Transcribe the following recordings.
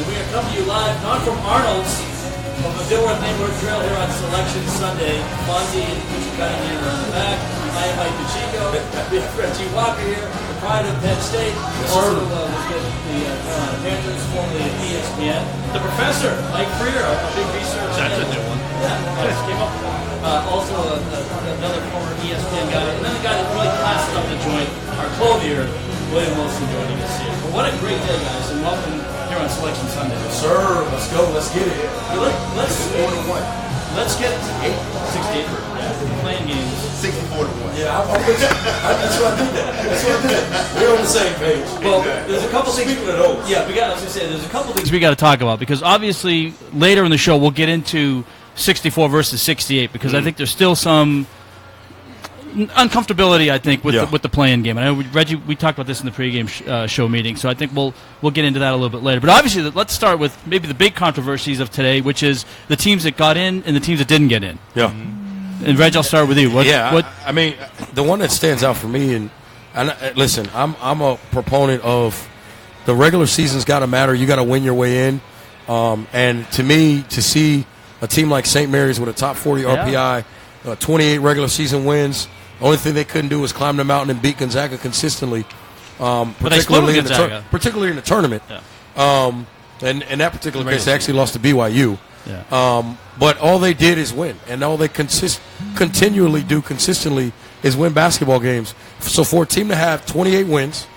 We are coming to you live, not from Arnold's, from the Dilworth Neighborhood Grille here on Selection Sunday. Fonzie and Kuchi Cutting here on the back. I am Mike Pacheco. We have Reggie Walker here, the pride of Penn State. Also was with the Carolina Panthers, formerly at ESPN. The professor, Mike Freer, a big researcher. That's a new one. Yeah, I just came up with that. Also another former ESPN guy. And then the guy that really classed up the joint, our clothier, William Wilson, joining us here. But what a great day, guys, and welcome here on Selection Sunday. Sir, let's go. Let's get it. Let's get 68 for playing games. 64-1. Yeah, that's why I did that. We're on the same page. Well, there's a couple things. Speaking of those. Yeah, I was going to say, there's a couple things we got to talk about, because obviously later in the show we'll get into 64 versus 68, because I think there's still some uncomfortability, I think, with the play-in game. I know Reggie, we talked about this in the pregame show meeting, so I think we'll get into that a little bit later. But obviously, let's start with maybe the big controversies of today, which is the teams that got in and the teams that didn't get in. Yeah. And Reg, I'll start with you. I mean, the one that stands out for me, and listen, I'm a proponent of the regular season's got to matter. You got to win your way in. And to me, to see a team like St. Mary's with a top 40 RPI, 28 regular season wins. The only thing they couldn't do was climb the mountain and beat Gonzaga consistently, particularly in the tournament. Yeah. In that particular case, they actually lost to BYU. Yeah. But all they did is win, and all they continually do consistently is win basketball games. So for a team to have 28 wins,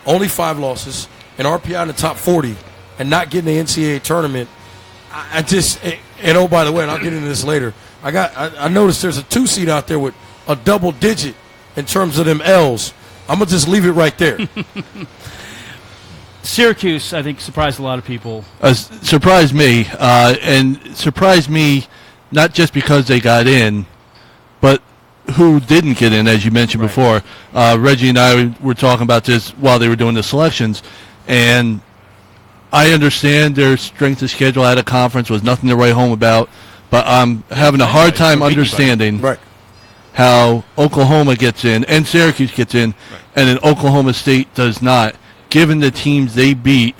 only 5 losses, an RPI in the top 40, and not getting the NCAA tournament, and oh, by the way, and I'll get into this later, I noticed there's a 2 seed out there with a double digit in terms of them L's. I'm going to just leave it right there. Syracuse, I think, surprised a lot of people. Surprised me, and surprised me not just because they got in, but who didn't get in, as you mentioned before. Reggie and I were talking about this while they were doing the selections, and I understand their strength of schedule at a conference was nothing to write home about, but I'm having a hard time understanding how Oklahoma gets in and Syracuse gets in, and then Oklahoma State does not, given the teams they beat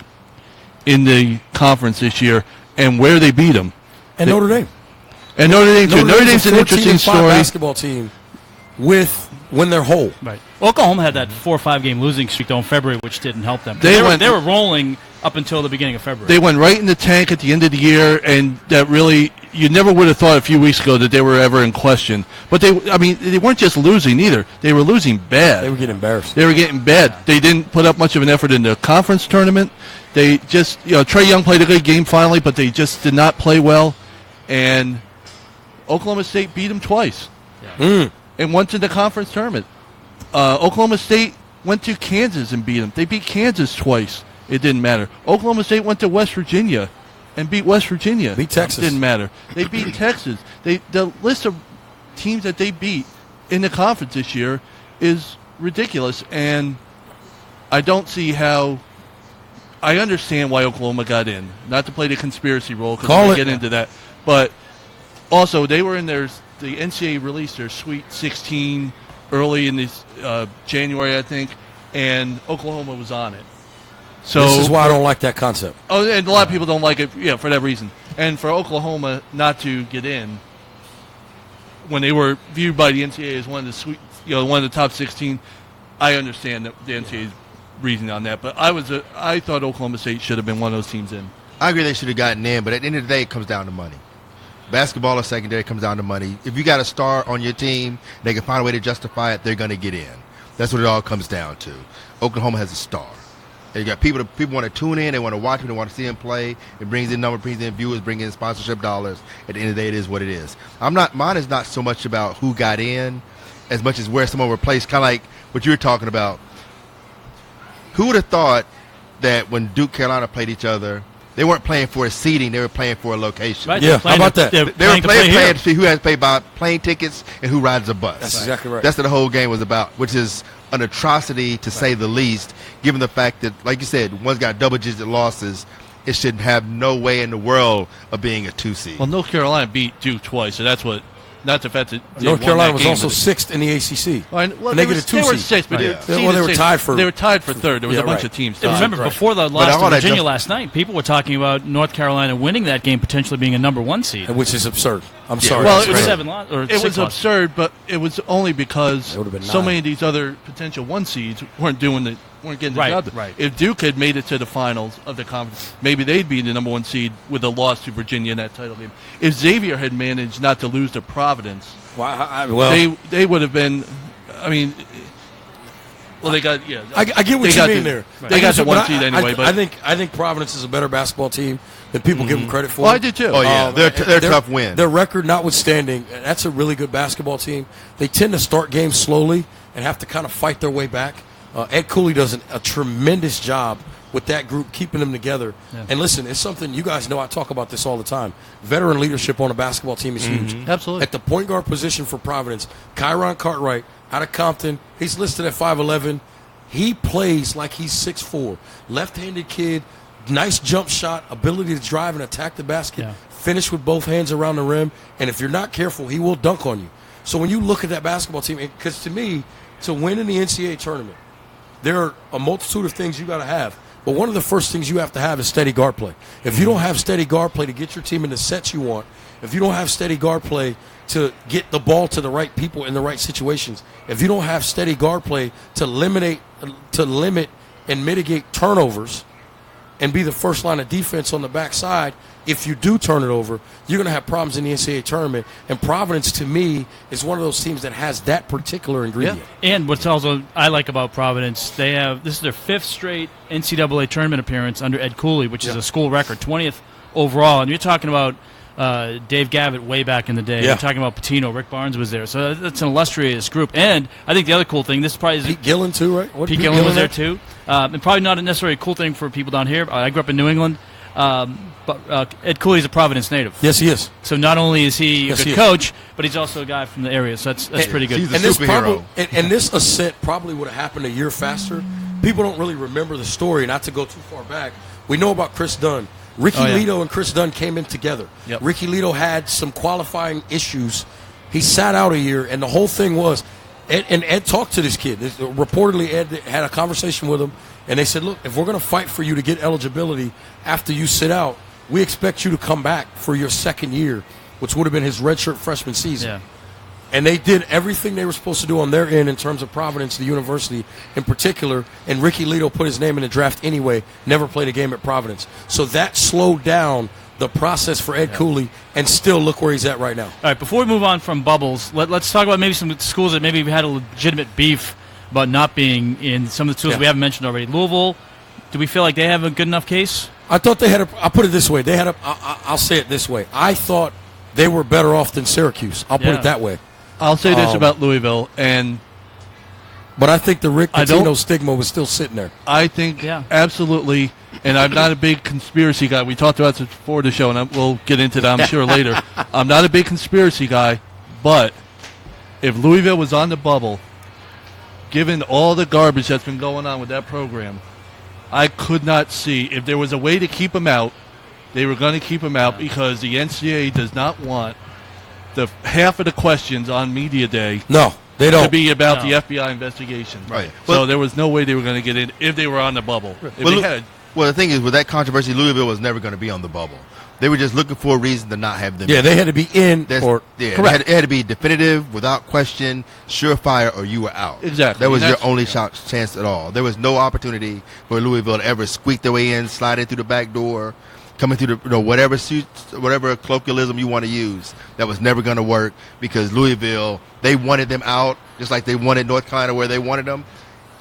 in the conference this year and where they beat them. And Notre Dame. And Notre Dame, too. Notre Dame's an interesting story. Basketball team when they're whole. Right. Oklahoma had that 4 or 5 game losing streak though in February, which didn't help them. They were rolling up until the beginning of February. They went right in the tank at the end of the year, and that really, you never would have thought a few weeks ago that they were ever in question. But they weren't just losing either. They were losing bad. They were getting embarrassed. They were getting bad. They didn't put up much of an effort in the conference tournament. They just, Trae Young played a good game finally, but they just did not play well. And Oklahoma State beat them twice. Yeah. And went to the conference tournament. Oklahoma State went to Kansas and beat them. They beat Kansas twice. It didn't matter. Oklahoma State went to West Virginia and beat West Virginia. Beat Texas. It didn't matter. They beat Texas. The list of teams that they beat in the conference this year is ridiculous, and I don't see how. I understand why Oklahoma got in. Not to play the conspiracy role, because we'll get into that. But also, they were in the NCAA released their Sweet 16 early in this January, I think, and Oklahoma was on it. So this is why I don't like that concept. Oh, and a lot of people don't like it, for that reason. And for Oklahoma not to get in, when they were viewed by the NCAA as one of the top 16, I understand the NCAA's reasoning on that. But I thought Oklahoma State should have been one of those teams in. I agree they should have gotten in, but at the end of the day, it comes down to money. Basketball or secondary comes down to money. If you got a star on your team, they can find a way to justify it, they're going to get in. That's what it all comes down to. Oklahoma has a star. You got people want to tune in, they want to watch him, they want to see him play. It brings in viewers, brings in sponsorship dollars. At the end of the day, it is what it is. Mine is not so much about who got in as much as where someone were placed, kind of like what you were talking about. Who would have thought that when Duke Carolina played each other, they weren't playing for a seeding, they were playing for a location. Right, yeah, how about that? They were playing to see who has to pay by plane tickets and who rides a bus. That's exactly right. That's what the whole game was about, which is an atrocity to say the least, given the fact that, like you said, one's got double-digit losses. It should have no way in the world of being a 2 seed. Well, North Carolina beat Duke twice, so that's what Not the fact that they North won Carolina that was game, also but sixth in the ACC. well, and they get a 2 they were seed. sixth, but Right. they Well, they were sixth. tied for. They were tied for third. There was Yeah, a bunch right. of teams. And tied. remember, Right. before the But loss all to that Virginia just- last night, people were talking about North Carolina winning that game, potentially being a number 1 seed. Which is absurd. I'm sorry. Well, It was Right. 7 losses or It 6 was losses. absurd, but it was only because It would've been so 9. many of these other potential 1 seeds weren't getting the Right, job. right. If Duke had made it to the finals of the conference, maybe they'd be the number 1 seed with a loss to Virginia in that title game. If Xavier had managed not to lose to Providence, well, they would have been. I mean, well, they got I get what they you got mean the- there. They got the But 1 seed anyway. But I think Providence is a better basketball team than people give them credit for. well, I did too. Oh, yeah. They're a tough win. Their record notwithstanding, that's a really good basketball team. They tend to start games slowly and have to kind of fight their way back. Ed Cooley does a tremendous job with that group, keeping them together. Yeah. And listen, it's something you guys know. I talk about this all the time. Veteran leadership on a basketball team is huge. Absolutely. At the point guard position for Providence, Kyron Cartwright out of Compton, he's listed at 5'11". He plays like he's 6'4". Left-handed kid, nice jump shot, ability to drive and attack the basket, Yeah. finish with both hands around the rim, and if you're not careful, he will dunk on you. So when you look at that basketball team, because to me, to win in the NCAA tournament, there are a multitude of things you got to have. But one of the first things you have to have is steady guard play. If you don't have steady guard play to get your team in the sets you want, if you don't have steady guard play to get the ball to the right people in the right situations, if you don't have steady guard play to limit and mitigate turnovers and be the first line of defense on the backside, if you do turn it over, you're going to have problems in the NCAA tournament. And Providence, to me, is one of those teams that has that particular ingredient. And what's also I like about Providence, this is their 5th straight NCAA tournament appearance under Ed Cooley, which is a school record, 20th overall. And you're talking about Dave Gavitt way back in the day. Yeah. You're talking about Patino. Rick Barnes was there. So that's an illustrious group. And I think the other cool thing, this probably is Pete Gillen, too, right? Pete Gillen was there too. And probably not necessarily a cool thing for people down here. I grew up in New England. But Ed Cooley's a Providence native. Yes, he is. So not only is he Yes, a good he is. coach, but he's also a guy from the area. So that's pretty good. he's a And this, superhero. and this ascent probably would have happened a year faster. People don't really remember the story, not to go too far back. We know about Chris Dunn. Ricky Oh, yeah. Leto and Chris Dunn came in together. Yep. Ricky Leto had some qualifying issues. He sat out a year, and the whole thing was, Ed talked to this kid. Reportedly, Ed had a conversation with him, and they said, look, if we're going to fight for you to get eligibility after you sit out, we expect you to come back for your second year, which would have been his redshirt freshman season. Yeah. And they did everything they were supposed to do on their end in terms of Providence, the university in particular. And Ricky Leto put his name in the draft anyway, never played a game at Providence. So that slowed down the process for Ed Cooley, and still look where he's at right now. All right, before we move on from bubbles, let's talk about maybe some schools that maybe have had a legitimate beef about not being in some of the schools we haven't mentioned already. Louisville, do we feel like they have a good enough case? I thought they had I'll put it this way. I'll say it this way. I thought they were better off than Syracuse. I'll put it that way. I'll say this about Louisville, But I think the Rick I don't- Pitino stigma was still sitting there. I think absolutely, and I'm not a big conspiracy guy. We talked about this before the show, and we'll get into that, I'm sure, later. I'm not a big conspiracy guy, but if Louisville was on the bubble, given all the garbage that's been going on with that program, I could not see, if there was a way to keep them out, they were going to keep them out because the NCAA does not want the half of the questions on media day No, they don't. to be about the FBI investigation. Right. So Well- there was no way they were going to get in if they were on the bubble. If Well, they had, Well, the thing is, with that controversy, Louisville was never going to be on the bubble. They were just looking for a reason to not have them. Yeah, they had to be in. It had to be definitive, without question, surefire, or you were out. Exactly. That was And your that's- only chance at all. There was no opportunity for Louisville to ever squeak their way in, slide in through the back door, coming through the whatever colloquialism you want to use. That was never going to work because Louisville, they wanted them out just like they wanted North Carolina where they wanted them,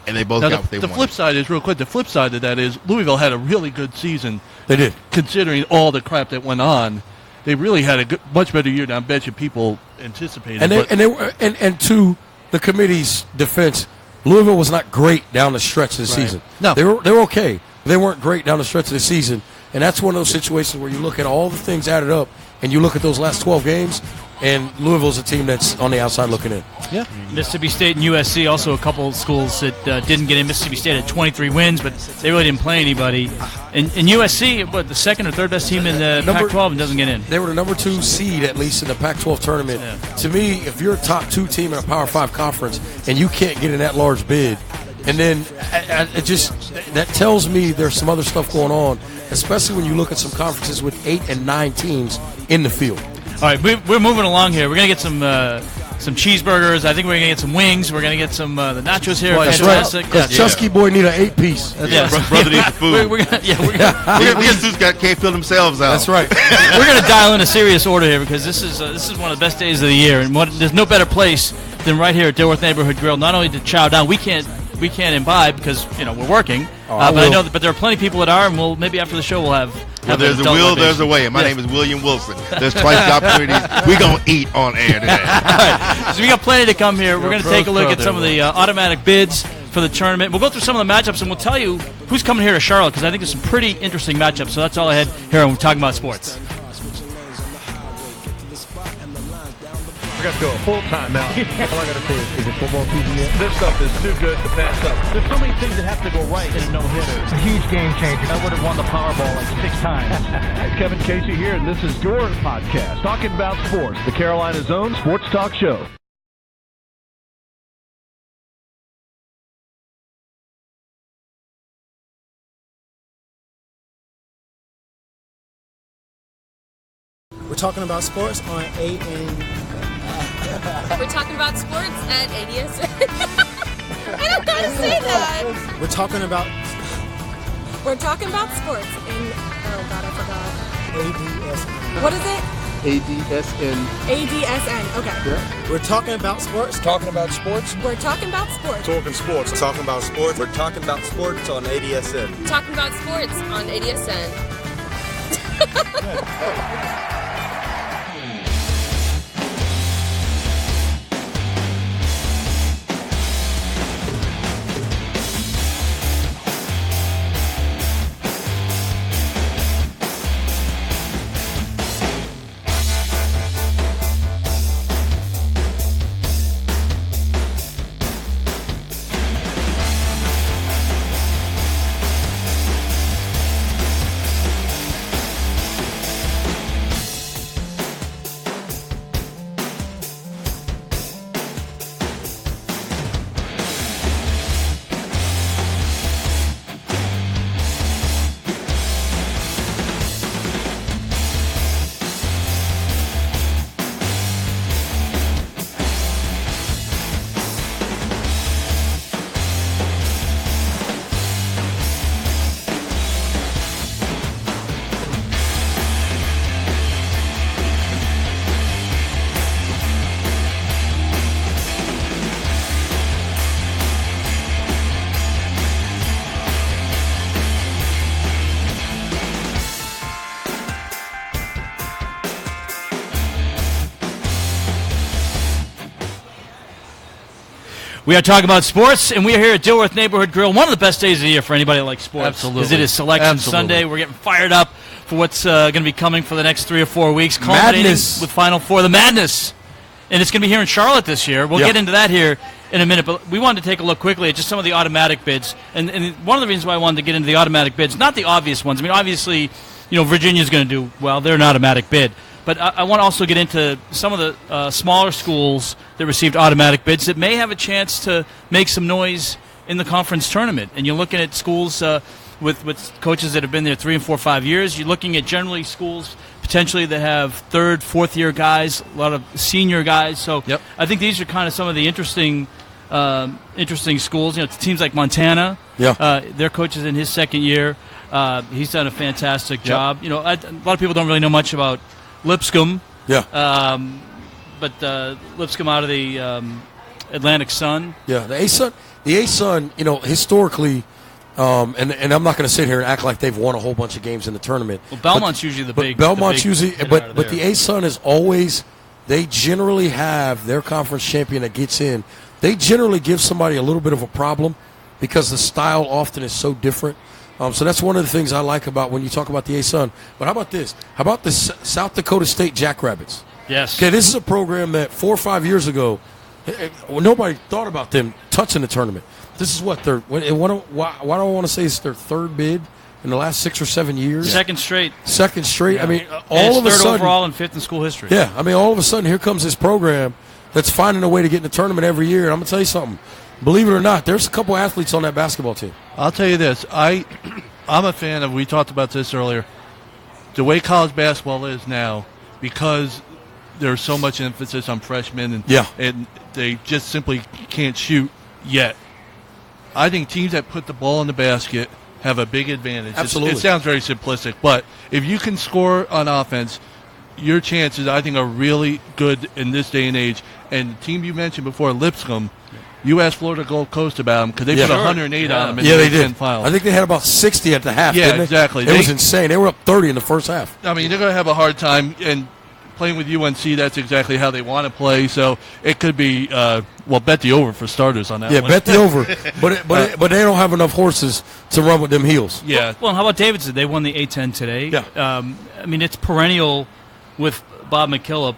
and they both now got what they the wanted. flip side is, real quick, the flip side of that is Louisville had a really good season. They did. Considering all the crap that went on. They really had a much better year than I bet you people anticipated. And to the committee's defense, Louisville was not great down the stretch of the season. No. They were okay. They weren't great down the stretch of the season. And that's one of those situations where you look at all the things added up and you look at those last 12 games, and Louisville's a team that's on the outside looking in. Yeah. Mississippi State and USC, also a couple schools that didn't get in. Mississippi State had 23 wins, but they really didn't play anybody. And USC, what, the second or third best team in the Pac-12 and doesn't get in. They were the number 2 seed, at least, in the Pac-12 tournament. Yeah. To me, if you're a top 2 team in a Power 5 conference and you can't get in that large bid, and then that tells me there's some other stuff going on, especially when you look at some conferences with 8 and 9 teams in the field. All right, we're moving along here. We're going to get some cheeseburgers. I think we're going to get some wings. We're going to get some the nachos here. Well, fantastic. Because Chusky boy need an 8-piece. Brother needs the food. These dudes can't fill themselves out. That's right. We're going to dial in a serious order here because this is one of the best days of the year, and there's no better place than right here at Dilworth Neighborhood Grille. Not only to chow down, we can't imbibe because we're working. But I know but there are plenty of people that are, and maybe after the show we'll have. Well, there's a will, there's a way. And my name is William Wilson. There's twice the opportunities. We're going to eat on air today. All right. So we got plenty to come here. We're going to take a look at some of the automatic bids for the tournament. We'll go through some of the matchups, and we'll tell you who's coming here to Charlotte because I think there's some pretty interesting matchups. So that's all I had here when we're talking about sports. We're going to go full time now. All I got to say is it football season yet? This stuff is too good to pass up. There's so many things that have to go right in a no-hitter. It's a huge game changer. I would have won the Powerball like 6 times. Kevin Casey here, and this is your podcast, Talking About Sports, the Carolina's own sports talk show. We're talking about sports on We're talking about sports at ADSN. I don't gotta say that. We're talking about sports in, oh God, I forgot. ADSN. What is it? ADSN. ADSN, okay. Yeah. We're talking about sports. Talking about sports. We're talking about sports. Talking sports. Talking about sports. We're talking about sports on ADSN. Talking about sports on ADSN. We are talking about sports, and we are here at Dilworth Neighborhood Grille. One of the best days of the year for anybody that likes sports. Absolutely. Because it is Selection Sunday. We're getting fired up for what's going to be coming for the next 3 or 4 weeks. Culminating with Final Four, the madness. And it's going to be here in Charlotte this year. We'll get into that here in a minute, but we wanted to take a look quickly at just some of the automatic bids. And one of the reasons why I wanted to get into the automatic bids, not the obvious ones. I mean, obviously, Virginia's going to do well. They're an automatic bid. But I want to also get into some of the smaller schools that received automatic bids that may have a chance to make some noise in the conference tournament. And you're looking at schools with coaches that have been there 3 and 4, 5 years. You're looking at generally schools potentially that have third, fourth-year guys, a lot of senior guys. So I think these are kind of some of the interesting schools. Teams like Montana. Their coach is in his second year. He's done a fantastic job. A lot of people don't really know much about Lipscomb, but Lipscomb out of the Atlantic Sun. Yeah, the A-Sun, historically, and I'm not going to sit here and act like they've won a whole bunch of games in the tournament. Well, Belmont's usually the big. Belmont's usually, but the A-Sun is always. They generally have their conference champion that gets in. They generally give somebody a little bit of a problem because the style often is so different. So that's one of the things I like about when you talk about the A-Sun. But how about this? How about the South Dakota State Jackrabbits? Yes. Okay, this is a program that 4 or 5 years ago, nobody thought about them touching the tournament. This is what why do I want to say it's their third bid in the last 6 or 7 years. Second straight. I mean, And all it's of a third sudden, overall and fifth in school history. yeah. I mean, all of a sudden, here comes this program that's finding a way to get in the tournament every year. And I'm gonna tell you something. Believe it or not, there's a couple athletes on that basketball team. I'll tell you this. I'm a fan of, we talked about this earlier, the way college basketball is now, because there's so much emphasis on freshmen and they just simply can't shoot yet. I think teams that put the ball in the basket have a big advantage. Absolutely. It sounds very simplistic, but if you can score on offense, your chances, I think, are really good in this day and age. And the team you mentioned before, Lipscomb, you asked Florida Gulf Coast about them because they put 108 on them in the they Big Ten did. Finals. I think they had about 60 at the half. Yeah, didn't they? exactly. It was insane. They were up 30 in the first half. I mean, they're going to have a hard time, and playing with UNC, that's exactly how they want to play. So it could be, bet the over for starters on that one. Yeah, bet the over. But they don't have enough horses to run with them heels. Yeah. Well, how about Davidson? They won the A-10 today. Yeah. I mean, it's perennial with Bob McKillop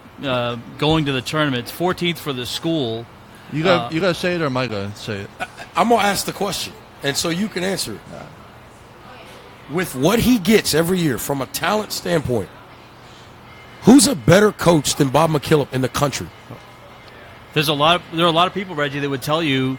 going to the tournament. It's 14th for the school. You got to say it, or am I going to say it? I'm going to ask the question, and so you can answer it. With what he gets every year from a talent standpoint, who's a better coach than Bob McKillop in the country? There are a lot of people, Reggie, that would tell you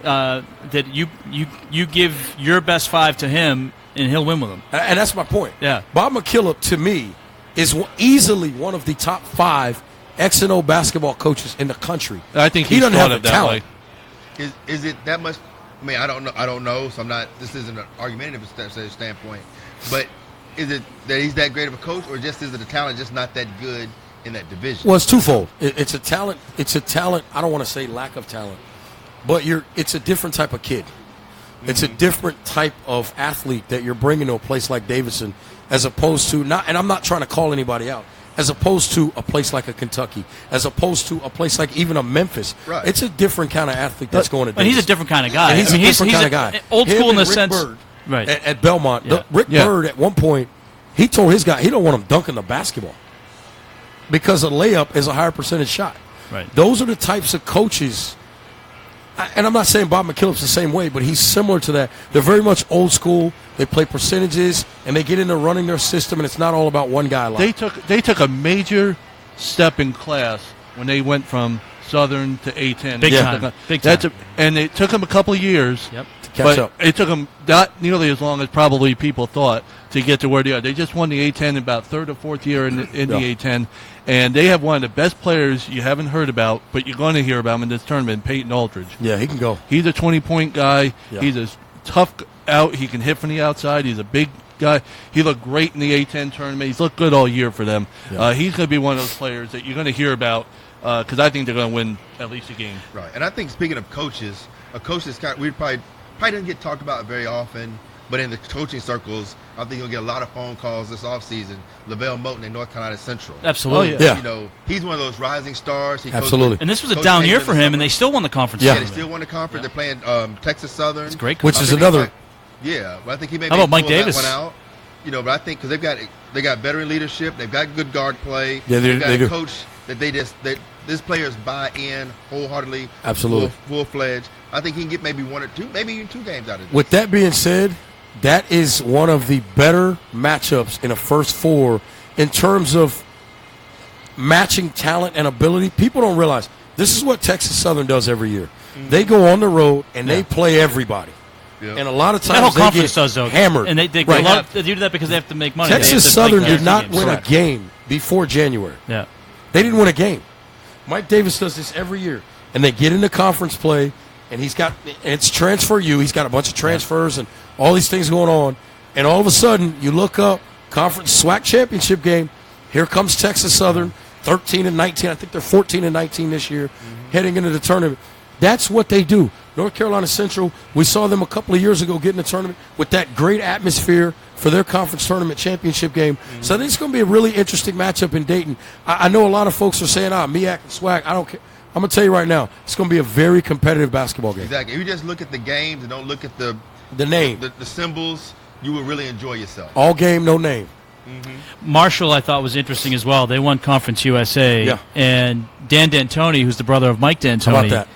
that you give your best five to him and he'll win with them. And that's my point. Yeah. Bob McKillop, to me, is easily one of the top 5 X and O basketball coaches in the country. I think he doesn't have the that talent. way. Is it that much? I mean, I don't know. So I'm not. This isn't an argumentative standpoint, but is it that he's that great of a coach, or just is it the talent just not that good in that division? Well, it's twofold. It's a talent. It's a talent. I don't want to say lack of talent, but it's a different type of kid. It's a different type of athlete that you're bringing to a place like Davidson, as opposed to not. And I'm not trying to call anybody out. As opposed to a place like a Kentucky, as opposed to a place like even a Memphis. Right. It's a different kind of athlete that's going to But he's a different kind of guy. And he's a different kind of guy. Old Him school in and the Rick sense. Byrd Right. at Belmont. Yeah. Rick Byrd, at one point, he told his guy he don't want him dunking the basketball because a layup is a higher percentage shot. Right. Those are the types of coaches. And I'm not saying Bob McKillop's the same way, but he's similar to that. They're very much old school. They play percentages, and they get into running their system, and it's not all about one guy. They took a major step in class when they went from Southern to A-10. Big time. Big time. And it took them a couple of years. Yep. to catch up. It took them not nearly as long as probably people thought to get to where they are. They just won the A-10 in about third or fourth year in the A-10, and they have one of the best players you haven't heard about, but you're going to hear about him in this tournament, Peyton Aldridge. Yeah, he can go. He's a 20-point guy. Yeah. He's a tough out. He can hit from the outside. He's a big guy. He looked great in the A-10 tournament. He's looked good all year for them. Yeah. He's going to be one of those players that you're going to hear about because I think they're going to win at least a game. Right. And I think speaking of coaches, a coach that's we probably doesn't get talked about very often, but in the coaching circles, I think you'll get a lot of phone calls this offseason. LaVelle Moulton in North Carolina Central. Absolutely. Yeah. You know, he's one of those rising stars. He Absolutely. And this was a Coach down Hayes year in for the him, summer. and they still won the conference. Yeah. They tournament. still won the conference. They're playing Texas Southern. It's great. Which I is think another. Yeah, but I think he may How be about Mike pull that Davis? one out. You know, but I think because they got veteran leadership, they've got good guard play. Yeah, they've got they a do. coach that these players buy in wholeheartedly, Absolutely. full fledged. I think he can get maybe one or two, maybe even 2 games out of this. With that being said, that is one of the better matchups in a first 4 in terms of matching talent and ability. People don't realize this is what Texas Southern does every year. They go on the road and they play everybody. Yep. And a lot of That whole times they conference get does, though. hammered. And they Right. they do that because they have to make money. They have Texas to Southern make did games. not win Correct. a game before January. Yeah. They didn't win a game. Mike Davis does this every year, and they get into conference play, and it's transfer you. He's got a bunch of transfers and all these things going on, and all of a sudden you look up conference SWAC championship game. Here comes Texas Southern, 13-19. I think they're 14-19 this year, heading into the tournament. That's what they do. North Carolina Central, we saw them a couple of years ago get in the tournament with that great atmosphere for their conference tournament championship game. So I think it's going to be a really interesting matchup in Dayton. I know a lot of folks are saying, MEAC and SWAC. I don't care. I'm going to tell you right now, it's going to be a very competitive basketball game. Exactly. If you just look at the games and don't look at the name. the symbols, you will really enjoy yourself. All game, no name. Marshall, I thought, was interesting as well. They won Conference USA. Yeah. And Dan D'Antoni, who's the brother of Mike D'Antoni. How about that?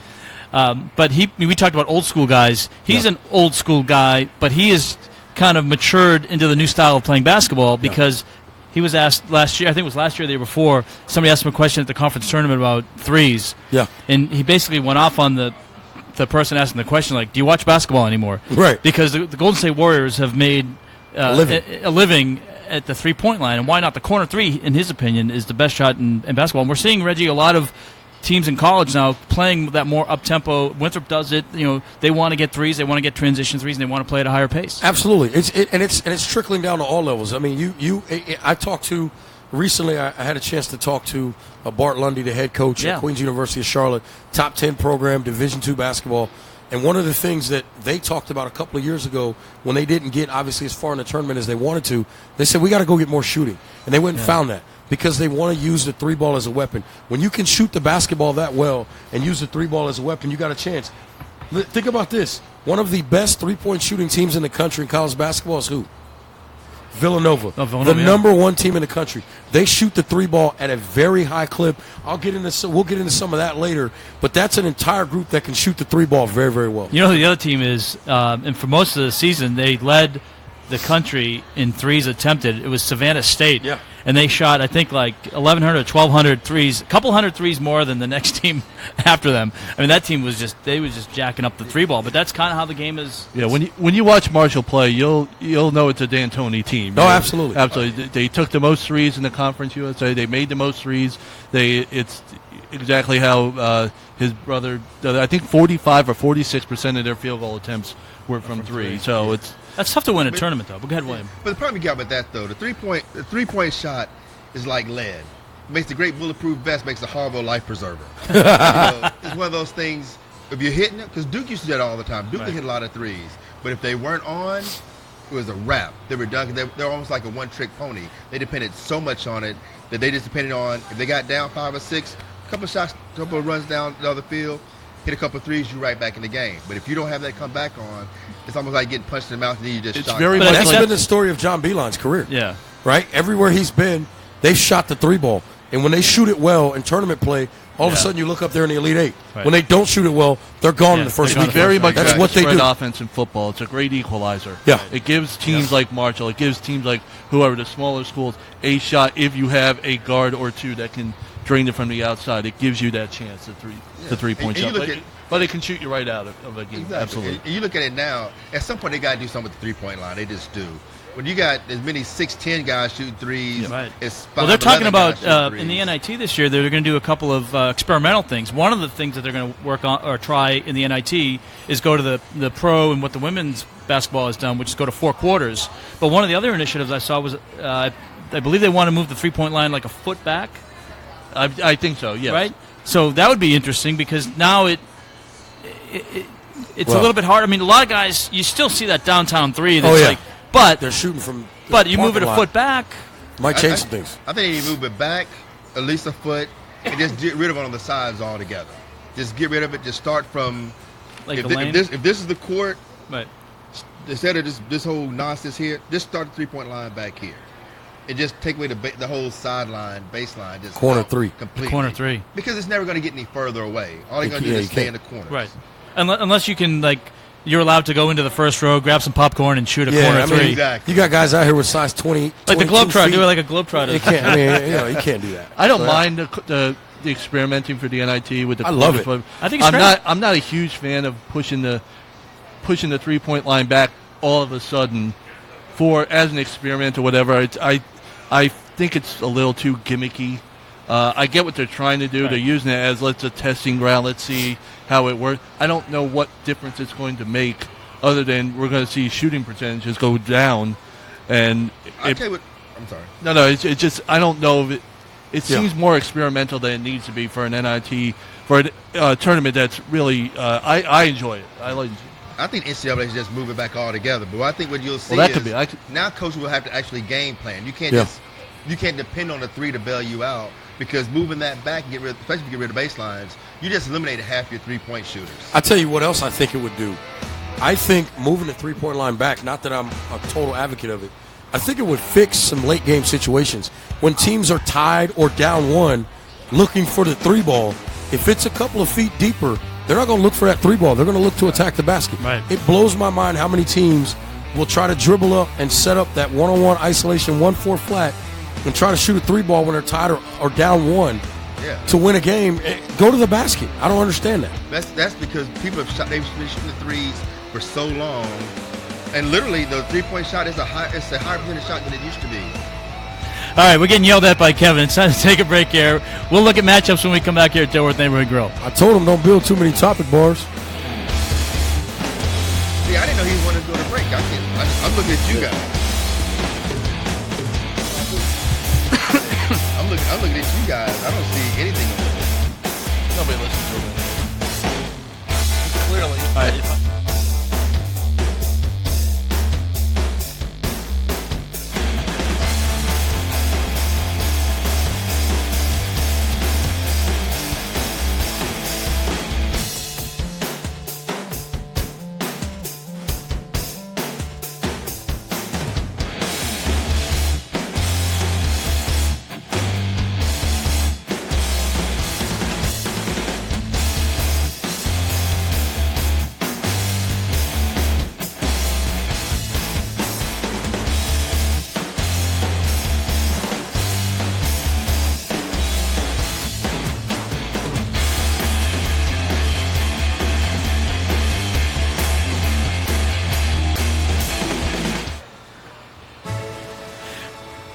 But we talked about old school guys. He's an old school guy, but he is kind of matured into the new style of playing basketball because he was asked last year, I think it was last year or the year before, somebody asked him a question at the conference tournament about threes. Yeah. And he basically went off on the person asking the question, like, do you watch basketball anymore? Right. Because the Golden State Warriors have made a living at the three-point line, and why not? The corner three, in his opinion, is the best shot in basketball. And we're seeing, Reggie, a lot of teams in college now playing that more up-tempo. Winthrop does it. They want to get threes, they want to get transition threes, and they want to play at a higher pace. Absolutely. It's trickling down to all levels. I mean, I talked to recently. I had a chance to talk to Bart Lundy, the head coach at Queens University of Charlotte, top 10 program, Division II basketball. And one of the things that they talked about a couple of years ago when they didn't get, obviously, as far in the tournament as they wanted to, they said, we got to go get more shooting. And they went and found that because they want to use the three ball as a weapon. When you can shoot the basketball that well and use the three ball as a weapon, you got a chance. Think about this. One of the best three-point shooting teams in the country in college basketball is who? Villanova, the number one team in the country. They shoot the three ball at a very high clip. We'll get into some of that later, but that's an entire group that can shoot the three ball very, very well. You know who the other team is, and for most of the season, they led the country in threes attempted. It was Savannah State. Yeah. And they shot, I think, like 1,100 or 1,200 threes, a couple hundred threes more than the next team after them. I mean, that team was just jacking up the three ball. But that's kind of how the game is. Yeah, when you watch Marshall play, you'll know it's a D'Antoni team. Oh, absolutely. Absolutely. They took the most threes in the Conference USA. They made the most threes. It's exactly how his brother, I think 45 or 46% of their field goal attempts were from three. So that's tough to win a tournament, though. But go ahead, William. But the problem you got with that, though, the three-point shot is like lead. It makes a great bulletproof vest, makes a horrible life preserver. It's one of those things, if you're hitting it, because Duke used to do that all the time. Duke would hit a lot of threes. But if they weren't on, it was a wrap. They were done. They're almost like a one-trick pony. They depended so much on it that they just depended on, if they got down 5 or 6, a couple of shots, a couple of runs down the other field, hit a couple of threes, you're right back in the game. But if you don't have that come back on, it's almost like getting punched in the mouth and then you just shot. That's been the story of John Beilein's career. Yeah. Right? Everywhere he's been, they've shot the three ball. And when they shoot it well in tournament play, all of a sudden you look up there in the Elite Eight. Right. When they don't shoot it well, they're gone in the first week. Very much that's what they do. Offense in football. It's a great equalizer. Yeah. It gives teams like Marshall, it gives teams like whoever, the smaller schools, a shot if you have a guard or two that can drain it from the outside. It gives you that chance, the three-point shot. But it can shoot you right out of a game. Exactly. Absolutely. And you look at it now, at some point they got to do something with the three-point line. They just do. When you got as many 6'10" guys shooting threes, as 5'11" well, they're talking about in the NIT this year. They're going to do a couple of experimental things. One of the things that they're going to work on or try in the NIT is go to the pro and what the women's basketball has done, which is go to 4 quarters. But one of the other initiatives I saw was I believe they want to move the three-point line like a foot back. I think so. Yes. Right. So that would be interesting because now it's a little bit hard. I mean, a lot of guys, you still see that downtown three. That's but they're shooting from. But you move it a foot back, might change some things. I think they need to move it back at least a foot and just get rid of it on the sides altogether. Just get rid of it. Just start from. Like if this is the court, right? Instead of this whole nonsense here, just start the three-point line back here. And just take away the whole sideline, baseline. Just corner three. Completely. Corner three. Because it's never going to get any further away. All they're going to do is stay in the corner. Right. Unless you can, you're allowed to go into the first row, grab some popcorn, and shoot a corner three. Exactly. You got guys out here with size 20. Like the Globetrotter. Do it like a Globetrotter. You can't, you can't do that. I don't mind the experimenting for the NIT with the. I love it. I think it's great. I'm not a huge fan of pushing the three-point line back all of a sudden as an experiment or whatever. I think it's a little too gimmicky. I get what they're trying to do. Right. They're using it as a testing ground. Let's see how it works. I don't know what difference it's going to make other than we're going to see shooting percentages go down. And I'll tell you what. I'm sorry. No, it's just I don't know if it seems more experimental than it needs to be for an NIT, for a tournament that's really I enjoy it. I think NCAA should just move it back all together. But I think what you'll see now coaches will have to actually game plan. You can't you can't depend on the three to bail you out because moving that back and especially if you get rid of baselines, you just eliminated half your three-point shooters. I'll tell you what else I think it would do. I think moving the three-point line back, not that I'm a total advocate of it, I think it would fix some late-game situations. When teams are tied or down one looking for the three ball, if it's a couple of feet deeper, they're not going to look for that three ball. They're going to look to attack the basket. Right. It blows my mind how many teams will try to dribble up and set up that one-on-one isolation 1-4 flat and try to shoot a 3-ball when they're tied or down 1 to win a game. Go to the basket. I don't understand that. That's because people have shot. They've been shooting the threes for so long, and literally the 3-point shot is a higher percentage shot than it used to be. All right, we're getting yelled at by Kevin. It's time to take a break here. We'll look at matchups when we come back here at Dilworth Neighborhood Grille. I told him don't build too many topic bars. See, I didn't know he wanted to go to break. I'm looking at you guys. I'm looking at you guys. I don't see anything over there. Nobody listens to him. Clearly. All right.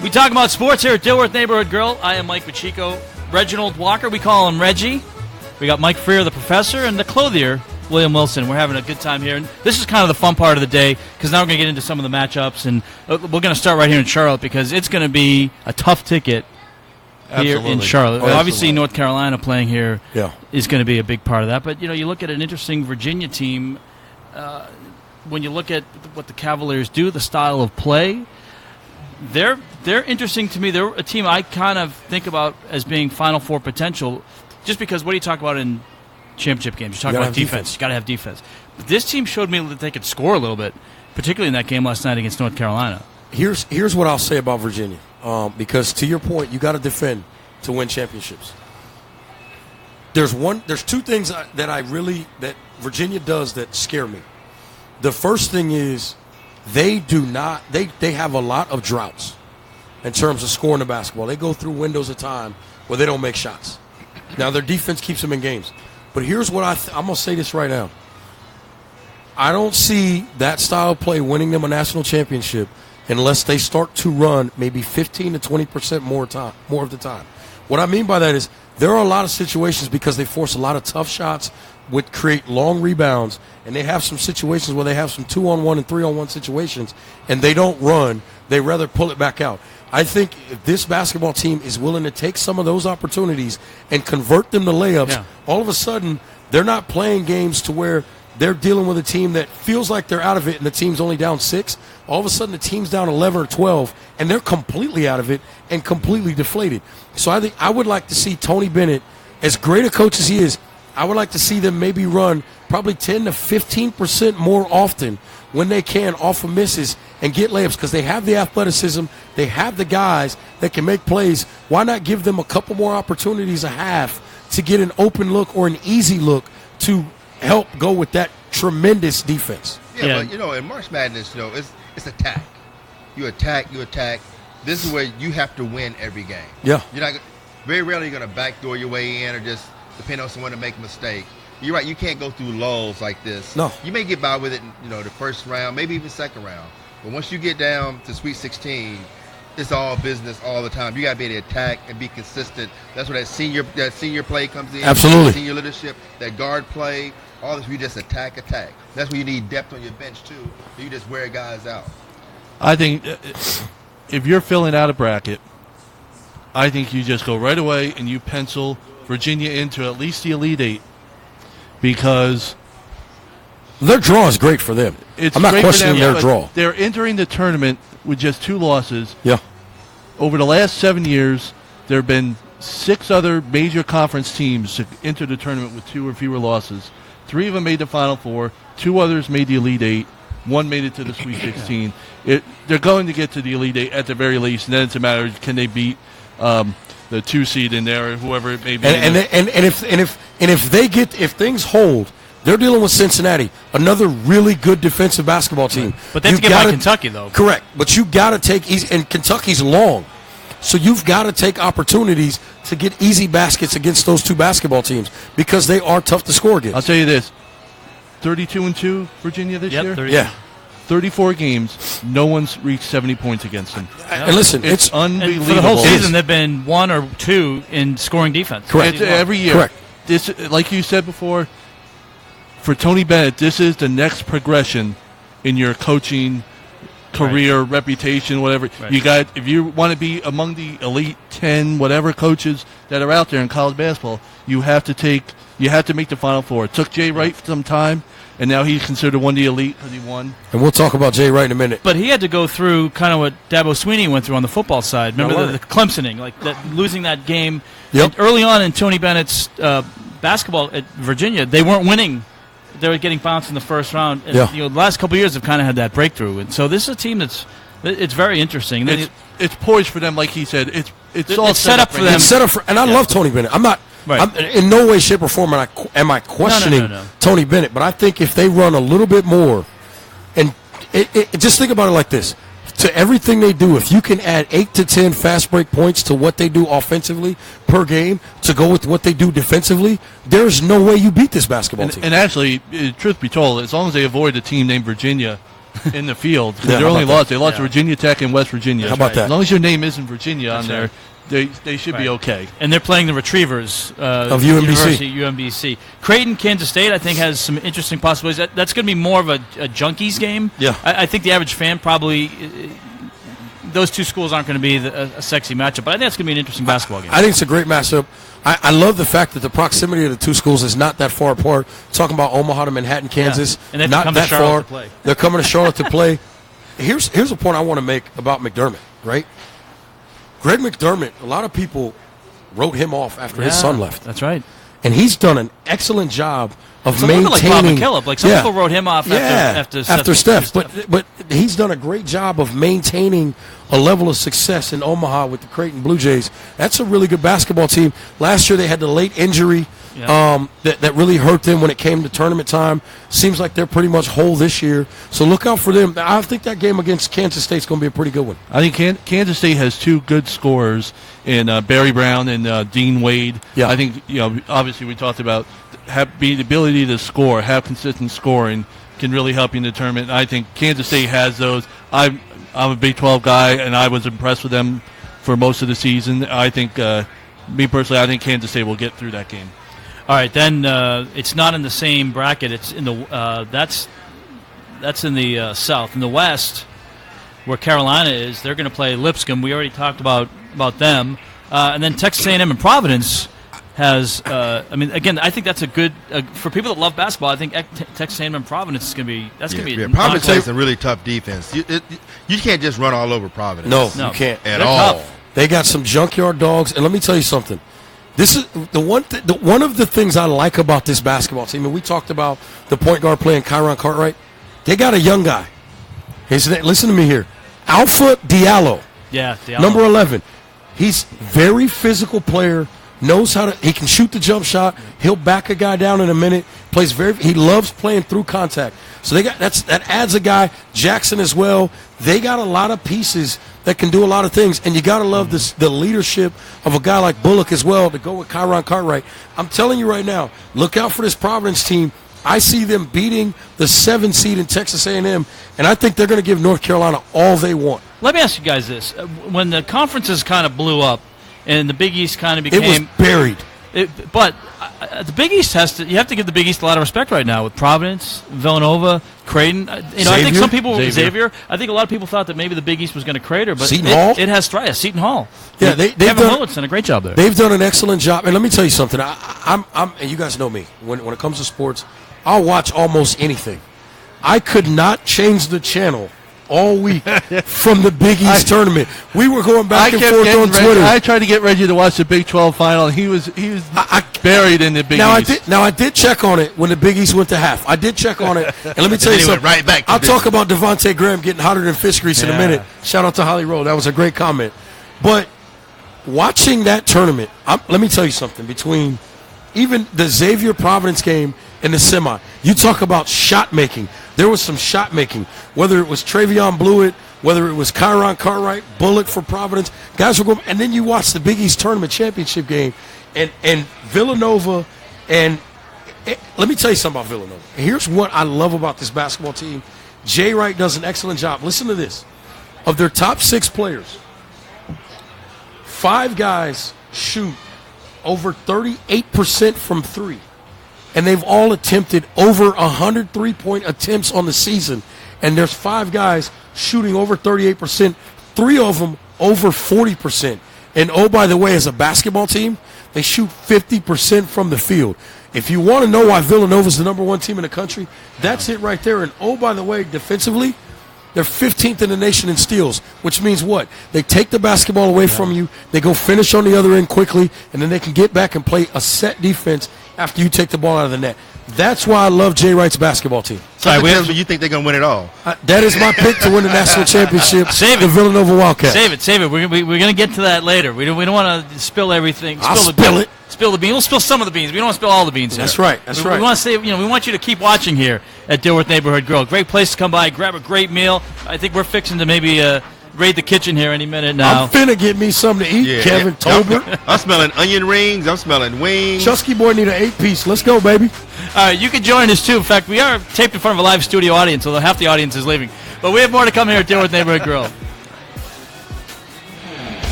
We talk about sports here at Dilworth Neighborhood Grille. I am Mike Pacheco. Reginald Walker, we call him Reggie. We got Mike Freer, the professor, and the clothier, William Wilson. We're having a good time here. And this is kind of the fun part of the day because now we're going to get into some of the matchups. And we're going to start right here in Charlotte because it's going to be a tough ticket here in Charlotte. Oh, obviously, North Carolina playing here Yeah. is going to be a big part of that. But, you look at an interesting Virginia team. When you look at what the Cavaliers do, the style of play, they're interesting to me. They're a team I kind of think about as being Final Four potential, just because what do you talk about in championship games? You talk about defense. You got to have defense. But this team showed me that they could score a little bit, particularly in that game last night against North Carolina. Here's what I'll say about Virginia, because to your point, you got to defend to win championships. There's two things that Virginia does that scare me. The first thing is they have a lot of droughts in terms of scoring the basketball. They go through windows of time where they don't make shots. Now, their defense keeps them in games. But here's what I'm going to say this right now. I don't see that style of play winning them a national championship unless they start to run maybe 15 to 20% more of the time. What I mean by that is there are a lot of situations because they force a lot of tough shots, would create long rebounds, and they have some situations where they have some 2-on-1 and 3-on-1 situations, and they don't run. They rather pull it back out. I think if this basketball team is willing to take some of those opportunities and convert them to layups, all of a sudden they're not playing games to where they're dealing with a team that feels like they're out of it and the team's only down 6. All of a sudden the team's down 11 or 12, and they're completely out of it and completely deflated. So I think I would like to see Tony Bennett, as great a coach as he is, I would like to see them maybe run probably 10 to 15% more often when they can off of misses and get layups because they have the athleticism, they have the guys that can make plays. Why not give them a couple more opportunities a half to get an open look or an easy look to help go with that tremendous defense? Yeah. But, in March Madness, it's attack. You attack. This is where you have to win every game. Yeah. Very rarely you're going to backdoor your way in or just depend on someone to make a mistake. You're right. You can't go through lulls like this. No. You may get by with it, the first round, maybe even second round. But once you get down to Sweet 16, it's all business all the time. You got to be able to attack and be consistent. That's where that senior play comes in. Absolutely. Senior leadership, that guard play, all this. You just attack. That's where you need depth on your bench too. So you just wear guys out. I think if you're filling out a bracket, I think you just go right away and you pencil Virginia into at least the Elite Eight because their draw is great for them. I'm not questioning their draw. They're entering the tournament with just 2 losses. Yeah. Over the last 7 years, there have been 6 other major conference teams to enter the tournament with 2 or fewer losses. 3 of them made the Final Four. 2 others made the Elite Eight. 1 made it to the Sweet 16. They're going to get to the Elite Eight at the very least, and then it's a matter of can they beat the 2 seed in there or whoever it may be. And if things hold, They're dealing with Cincinnati, another really good defensive basketball team. But they have to get by Kentucky, though. Correct. But you got to take easy, and Kentucky's long. So you've got to take opportunities to get easy baskets against those two basketball teams because they are tough to score against. I'll tell you this, 32-2 Virginia this year? 30. Yeah. 34 games, no one's reached 70 points against them. And listen, it's unbelievable. And for the whole season, they've been 1 or 2 in scoring defense. Correct. Every year. Correct. This, like you said before, for Tony Bennett, this is the next progression in your coaching career, reputation, whatever. Right. You got, if you want to be among the elite 10 whatever coaches that are out there in college basketball, you have to make the Final Four. It took Jay Wright some time, and now he's considered one of the elite because he won. And we'll talk about Jay Wright in a minute. But he had to go through kind of what Dabo Swinney went through on the football side. Remember the Clemsoning, like losing that game. Yep. And early on in Tony Bennett's basketball at Virginia, they weren't winning. They were getting bounced in the first round. And, the last couple of years have kind of had that breakthrough. And so this is a team it's very interesting. It's poised for them, like he said. It's all set up for them. It's set up for, and I love Tony Bennett. I'm not. Right. I'm, in no way, shape, or form am I questioning No. Tony Bennett. But I think if they run a little bit more, and just think about it like this: to everything they do, if you can add 8 to 10 fast break points to what they do offensively per game to go with what they do defensively, there's no way you beat this basketball team. And actually, truth be told, as long as they avoid a team named Virginia in the field, because Yeah, they how only about lost. They lost to Virginia Tech and West Virginia. How about that? As long as your name isn't Virginia on That's there, they should be okay. And they're playing the Retrievers Of UMBC. University, UMBC. Creighton, Kansas State, I think, has some interesting possibilities. That's going to be more of a junkies game. Yeah. I think the average fan probably those two schools aren't going to be a sexy matchup, but I think it's going to be an interesting basketball game. I think it's a great matchup. I love the fact that the proximity of the two schools is not that far apart. Talking about Omaha to Manhattan, Kansas, And they've not come to that Charlotte far. to play. They're coming to Charlotte to play. Here's a point I want to make about McDermott, right? Greg McDermott, a lot of people wrote him off after his son left. That's right. And he's done an excellent job of It's a little bit maintaining. like Bob McKillop. Like some people wrote him off after Steph. But he's done a great job of maintaining a level of success in Omaha with the Creighton Blue Jays. That's a really good basketball team. Last year they had the late injury that really hurt them when it came to tournament time. Seems like they're pretty much whole this year. So look out for them. I think that game against Kansas State's going to be a pretty good one. I think Kansas State has two good scorers in Barry Brown and Dean Wade. Yeah. I think, obviously we talked about the ability to score, have consistent scoring can really help you in the tournament. I think Kansas State has those. I'm a Big 12 guy, and I was impressed with them for most of the season. I think, me personally, I think Kansas State will get through that game. All right, then it's not in the same bracket. It's in the that's in the South. In the West, where Carolina is, they're going to play Lipscomb. We already talked about them, and then Texas A&M and Providence has. Again, I think that's a good for people that love basketball. I think Texas A&M and Providence is going to be going to be. Providence plays a really tough defense. You can't just run all over Providence. No, you can't at all. Tough. They got some junkyard dogs, and let me tell you something. This is the one of the things I like about this basketball team, and we talked about the point guard playing Kyron Cartwright. They got a young guy. Listen to me here. Alpha Diallo. Yeah, Diallo. Number 11. He's very physical player. Knows how to. He can shoot the jump shot. He'll back a guy down in a minute. He loves playing through contact. So that adds a guy. Jackson as well. They got a lot of pieces that can do a lot of things, and you got to love the leadership of a guy like Bullock as well to go with Kyron Cartwright. I'm telling you right now, look out for this Providence team. I see them beating the 7 seed in Texas A&M, and I think they're going to give North Carolina all they want. Let me ask you guys this: when the conferences kind of blew up, and the Big East kind of became, it was buried. But the Big East you have to give the Big East a lot of respect right now with Providence, Villanova, Creighton. I think some people Xavier. I think a lot of people thought that maybe the Big East was going to crater, but Seton Hall? It has thrived. Seton Hall. Yeah, Kevin Hillert's done a great job there. They've done an excellent job, and let me tell you something. I'm and you guys know me. When it comes to sports, I'll watch almost anything. I could not change the channel all week from the Big East tournament. We were going back and forth on Twitter. I tried to get Reggie to watch the Big 12 final, and he was buried in the Big East. I did check on it when the Big East went to half. I did check on it, and let me tell you something. Right back to I'll talk about Devontae Graham getting hotter than fish grease in a minute. Shout out to Holly Rowe. That was a great comment. But watching that tournament, let me tell you something. Between even the Xavier Providence game in the semi. You talk about shot making. There was some shot making, whether it was Travion Blewett, whether it was Kyron Cartwright, Bullock for Providence. Guys were going, and then you watch the Big East Tournament Championship game, and Villanova, and let me tell you something about Villanova. Here's what I love about this basketball team. Jay Wright does an excellent job. Listen to this. Of their top 6 players, 5 guys shoot over 38% from 3. And they've all attempted over 100 3-point attempts on the season. And there's 5 guys shooting over 38%, 3 of them over 40%. And oh, by the way, as a basketball team, they shoot 50% from the field. If you want to know why Villanova's the number 1 team in the country, that's it right there. And oh, by the way, defensively, they're 15th in the nation in steals, which means what? They take the basketball away from you, they go finish on the other end quickly, and then they can get back and play a set defense after you take the ball out of the net. That's why I love Jay Wright's basketball team. Sorry, you think they're going to win it all? That is my pick to win the national championship. Save it. The Villanova Wildcats. Save it. We're going to get to that later. We don't want to spill everything. Spill it. Spill the beans. We'll spill some of the beans. We don't want to spill all the beans here. That's right. That's right. We want to say, we want you to keep watching here at Dilworth Neighborhood Grille. Great place to come by, grab a great meal. I think we're fixing to maybe raid the kitchen here any minute now. I'm finna get me something to eat, Kevin Tolbert. I'm smelling onion rings. I'm smelling wings. Chusky boy need an 8-piece. Let's go, baby. All right, you can join us too. In fact, we are taped in front of a live studio audience, although half the audience is leaving. But we have more to come here at Dilworth Neighborhood Grille.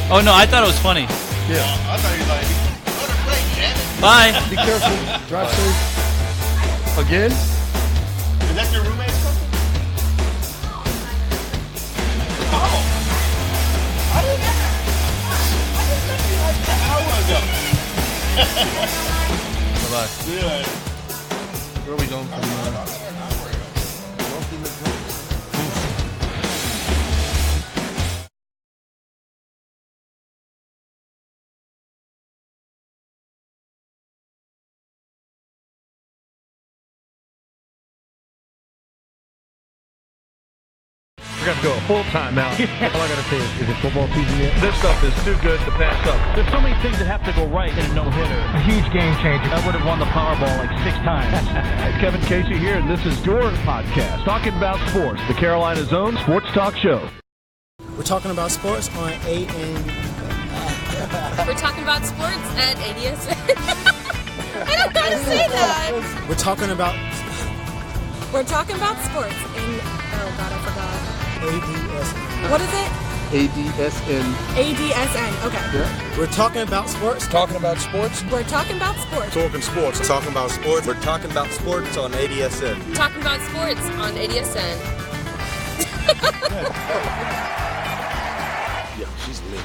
Oh, no, I thought it was funny. Yeah. I thought he was like, go to break, damn it. Bye. Be careful. Drive safe. Again? Is that your roommate's something? Oh. I didn't met you like an hour ago. Bye-bye. Yeah. Where are we going from We're going to go a full timeout. All I got to say is it football season yet? This stuff is too good to pass up. There's so many things that have to go right in a no-hitter. A huge game changer. I would have won the Powerball like 6 times. Kevin Casey here, and this is your podcast, Talking About Sports, the Carolina's own sports talk show. We're talking about sports on We're talking about sports at ADSN. I don't gotta say that. We're talking about sports in, oh God, I forgot. ADSN. What is it? ADSN. ADSN, okay. Yeah. We're talking about sports. Talking about sports. We're talking about sports. Talking sports. Talking about sports. We're talking about sports on ADSN. Talking about sports on ADSN. Yeah, she's lit.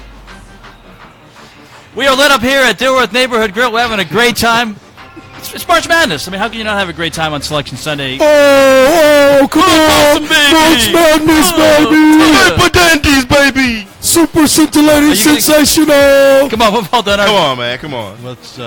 We are lit up here at Dilworth Neighborhood Grille. We're having a great time. It's March Madness. I mean, how can you not have a great time on Selection Sunday? Oh, come on. March Madness, baby. Padantes, baby. Super scintillating, sensational. Come on, well done. Come on, man. Come on. Let's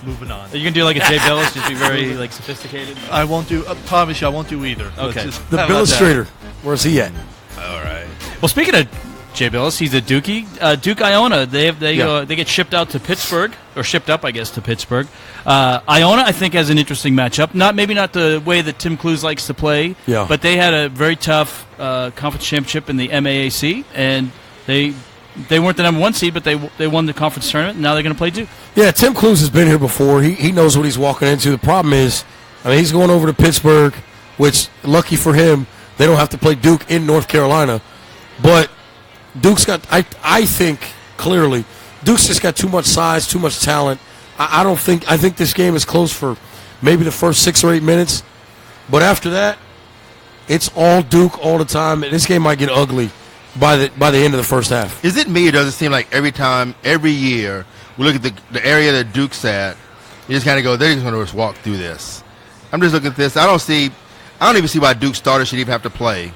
moving on. Are you going to do like a Jay Billis? Just be very like sophisticated? I won't do, promise you, I won't do either. Okay. The Billustrator. Where's he at? All right. Well, speaking of Jay Billis, he's a Dookie. Duke Iona, they get shipped out to Pittsburgh, or shipped up, I guess, to Pittsburgh. Iona, I think, has an interesting matchup. Maybe not the way that Tim Clues likes to play, but they had a very tough conference championship in the MAAC, and they weren't the number 1 seed, but they won the conference tournament, and now they're going to play Duke. Yeah, Tim Clues has been here before. He knows what he's walking into. The problem is, he's going over to Pittsburgh, which, lucky for him, they don't have to play Duke in North Carolina, but Duke's got, I think, clearly, Duke's just got too much size, too much talent. I think this game is close for maybe the first 6 or 8 minutes. But after that, it's all Duke all the time. This game might get ugly by the end of the first half. Is it me, or does it seem like every year, we look at the area that Duke's at, you just kind of go, they're just going to just walk through this. I'm just looking at this. I don't even see why Duke starters should even have to play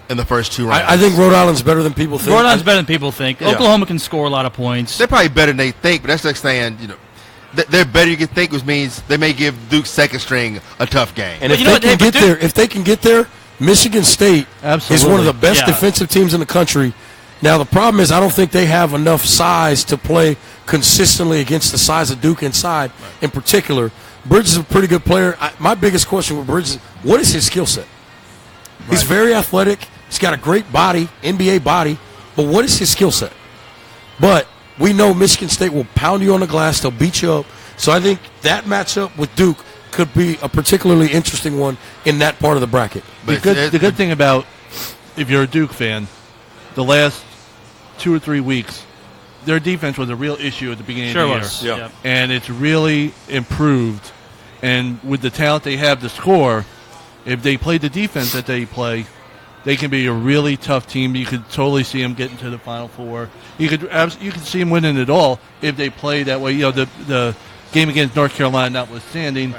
in the first 2 rounds. I think Rhode Island's better than people think. Rhode Island's better than people think. Yeah. Oklahoma can score a lot of points. They're probably better than they think, but that's like saying, they're better you can think, which means they may give Duke's second string a tough game. And if they can get there, Michigan State is one of the best defensive teams in the country. Now, the problem is I don't think they have enough size to play consistently against the size of Duke inside in particular. Bridges is a pretty good player. My biggest question with Bridges is, what is his skill set? He's very athletic. He's got a great body, NBA body, but what is his skill set? But we know Michigan State will pound you on the glass. They'll beat you up. So I think that matchup with Duke could be a particularly interesting one in that part of the bracket. The good thing about, if you're a Duke fan, the last 2 or 3 weeks, their defense was a real issue at the beginning of the year. Yeah. And it's really improved. And with the talent they have to score, if they play the defense that they play, they can be a really tough team. You could totally see them getting to the Final Four. You could see them winning it all if they play that way. You know, the game against North Carolina notwithstanding,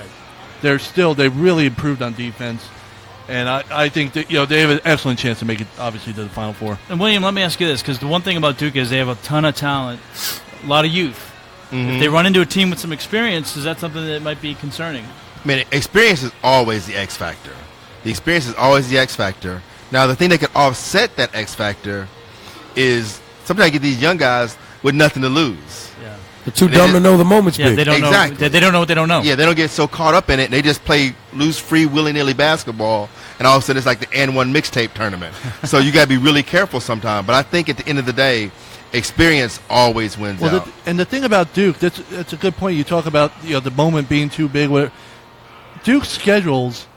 they've really improved on defense. And I think that, they have an excellent chance to make it, obviously, to the Final Four. And, William, let me ask you this, because the one thing about Duke is they have a ton of talent, a lot of youth. Mm-hmm. If they run into a team with some experience, is that something that might be concerning? I mean, experience is always the X factor. The experience is always the X factor. Now, the thing that could offset that X factor is sometimes you get these young guys with nothing to lose. Yeah. They're too dumb to know the moment's big. They don't know. They don't know what they don't know. Yeah, they don't get so caught up in it. And they just play loose, free, willy-nilly basketball, and all of a sudden it's like the N1 mixtape tournament. So you got to be really careful sometimes. But I think at the end of the day, experience always wins out. And the thing about Duke, that's a good point. You talk about the moment being too big. Duke schedules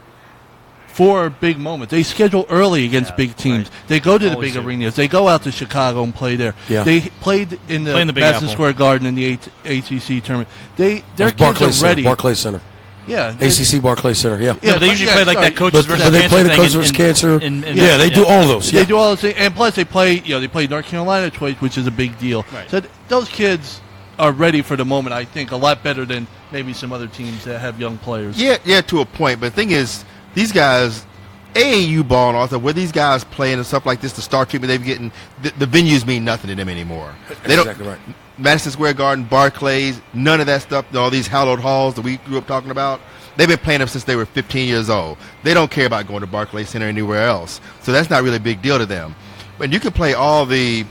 for big moments. They schedule early against big teams. Right. They go to the big arenas. They go out to Chicago and play there. Yeah. They played in the Madison Square Garden in the ACC tournament. Their kids are ready. Barclays Center. Yeah. ACC Barclays Center, yeah. But they usually play like that coaches versus cancer. But they play the coaches versus cancer. They do all those. They do all those things. And plus they play, they play North Carolina twice, which is a big deal. Right. So those kids are ready for the moment, I think, a lot better than maybe some other teams that have young players. Yeah, to a point. But the thing is, these guys, AAU ball and all that, where these guys playing and stuff like this, the star treatment they've getting, the venues mean nothing to them anymore. They don't. Exactly right. Madison Square Garden, Barclays, none of that stuff, all these hallowed halls that we grew up talking about, they've been playing them since they were 15 years old. They don't care about going to Barclays Center or anywhere else. So that's not really a big deal to them. But you can play all the,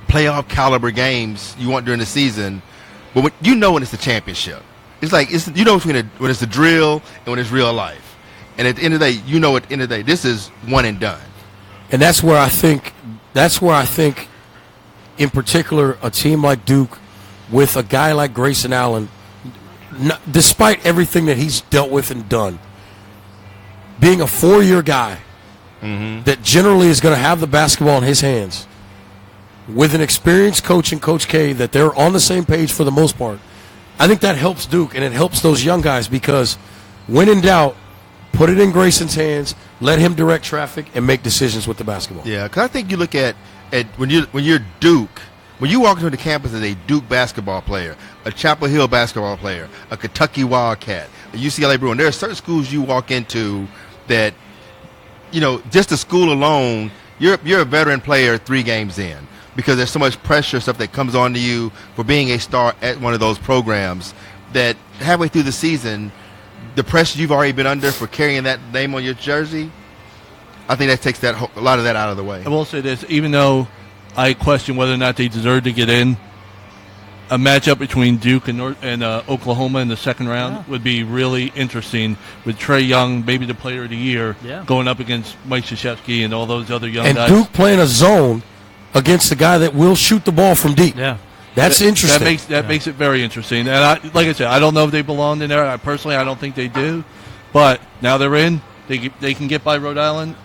playoff caliber games you want during the season, but when it's the championship. It's like, when it's the drill and when it's real life. And at the end of the day, at the end of the day, this is one and done. And that's where I think, in particular, a team like Duke with a guy like Grayson Allen, despite everything that he's dealt with and done, being a 4-year guy that generally is going to have the basketball in his hands, with an experienced coach and Coach K that they're on the same page for the most part, I think that helps Duke and it helps those young guys because when in doubt, put it in Grayson's hands, let him direct traffic, and make decisions with the basketball. Yeah, because I think you look at when you're Duke, when you walk into the campus as a Duke basketball player, a Chapel Hill basketball player, a Kentucky Wildcat, a UCLA Bruin, there are certain schools you walk into that, just the school alone, you're a veteran player 3 games in because there's so much pressure, stuff that comes onto you for being a star at one of those programs that halfway through the season, the pressure you've already been under for carrying that name on your jersey, I think that takes a lot of that out of the way. I will say this, even though I question whether or not they deserve to get in, a matchup between Duke and Oklahoma in the second round would be really interesting with Trae Young, maybe the player of the year, going up against Mike Krzyzewski and all those other young guys. And Duke playing a zone against the guy that will shoot the ball from deep. Yeah. That's interesting. That makes it very interesting. And like I said, I don't know if they belong in there. I don't think they do. But now they're in. They can get by Rhode Island.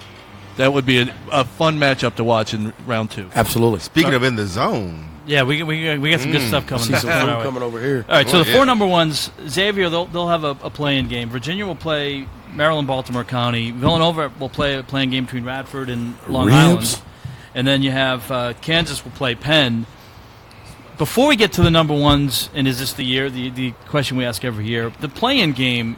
That would be a fun matchup to watch in round 2. Absolutely. Speaking of in the zone. Yeah, we got some good stuff coming. Coming over here. All right, so the 4 number ones, Xavier, they'll have a play-in game. Virginia will play Maryland, Baltimore County. Villanova will play a play-in game between Radford and Long Island. And then you have Kansas will play Penn. Before we get to the number ones, and is this the year, the question we ask every year, the play-in game,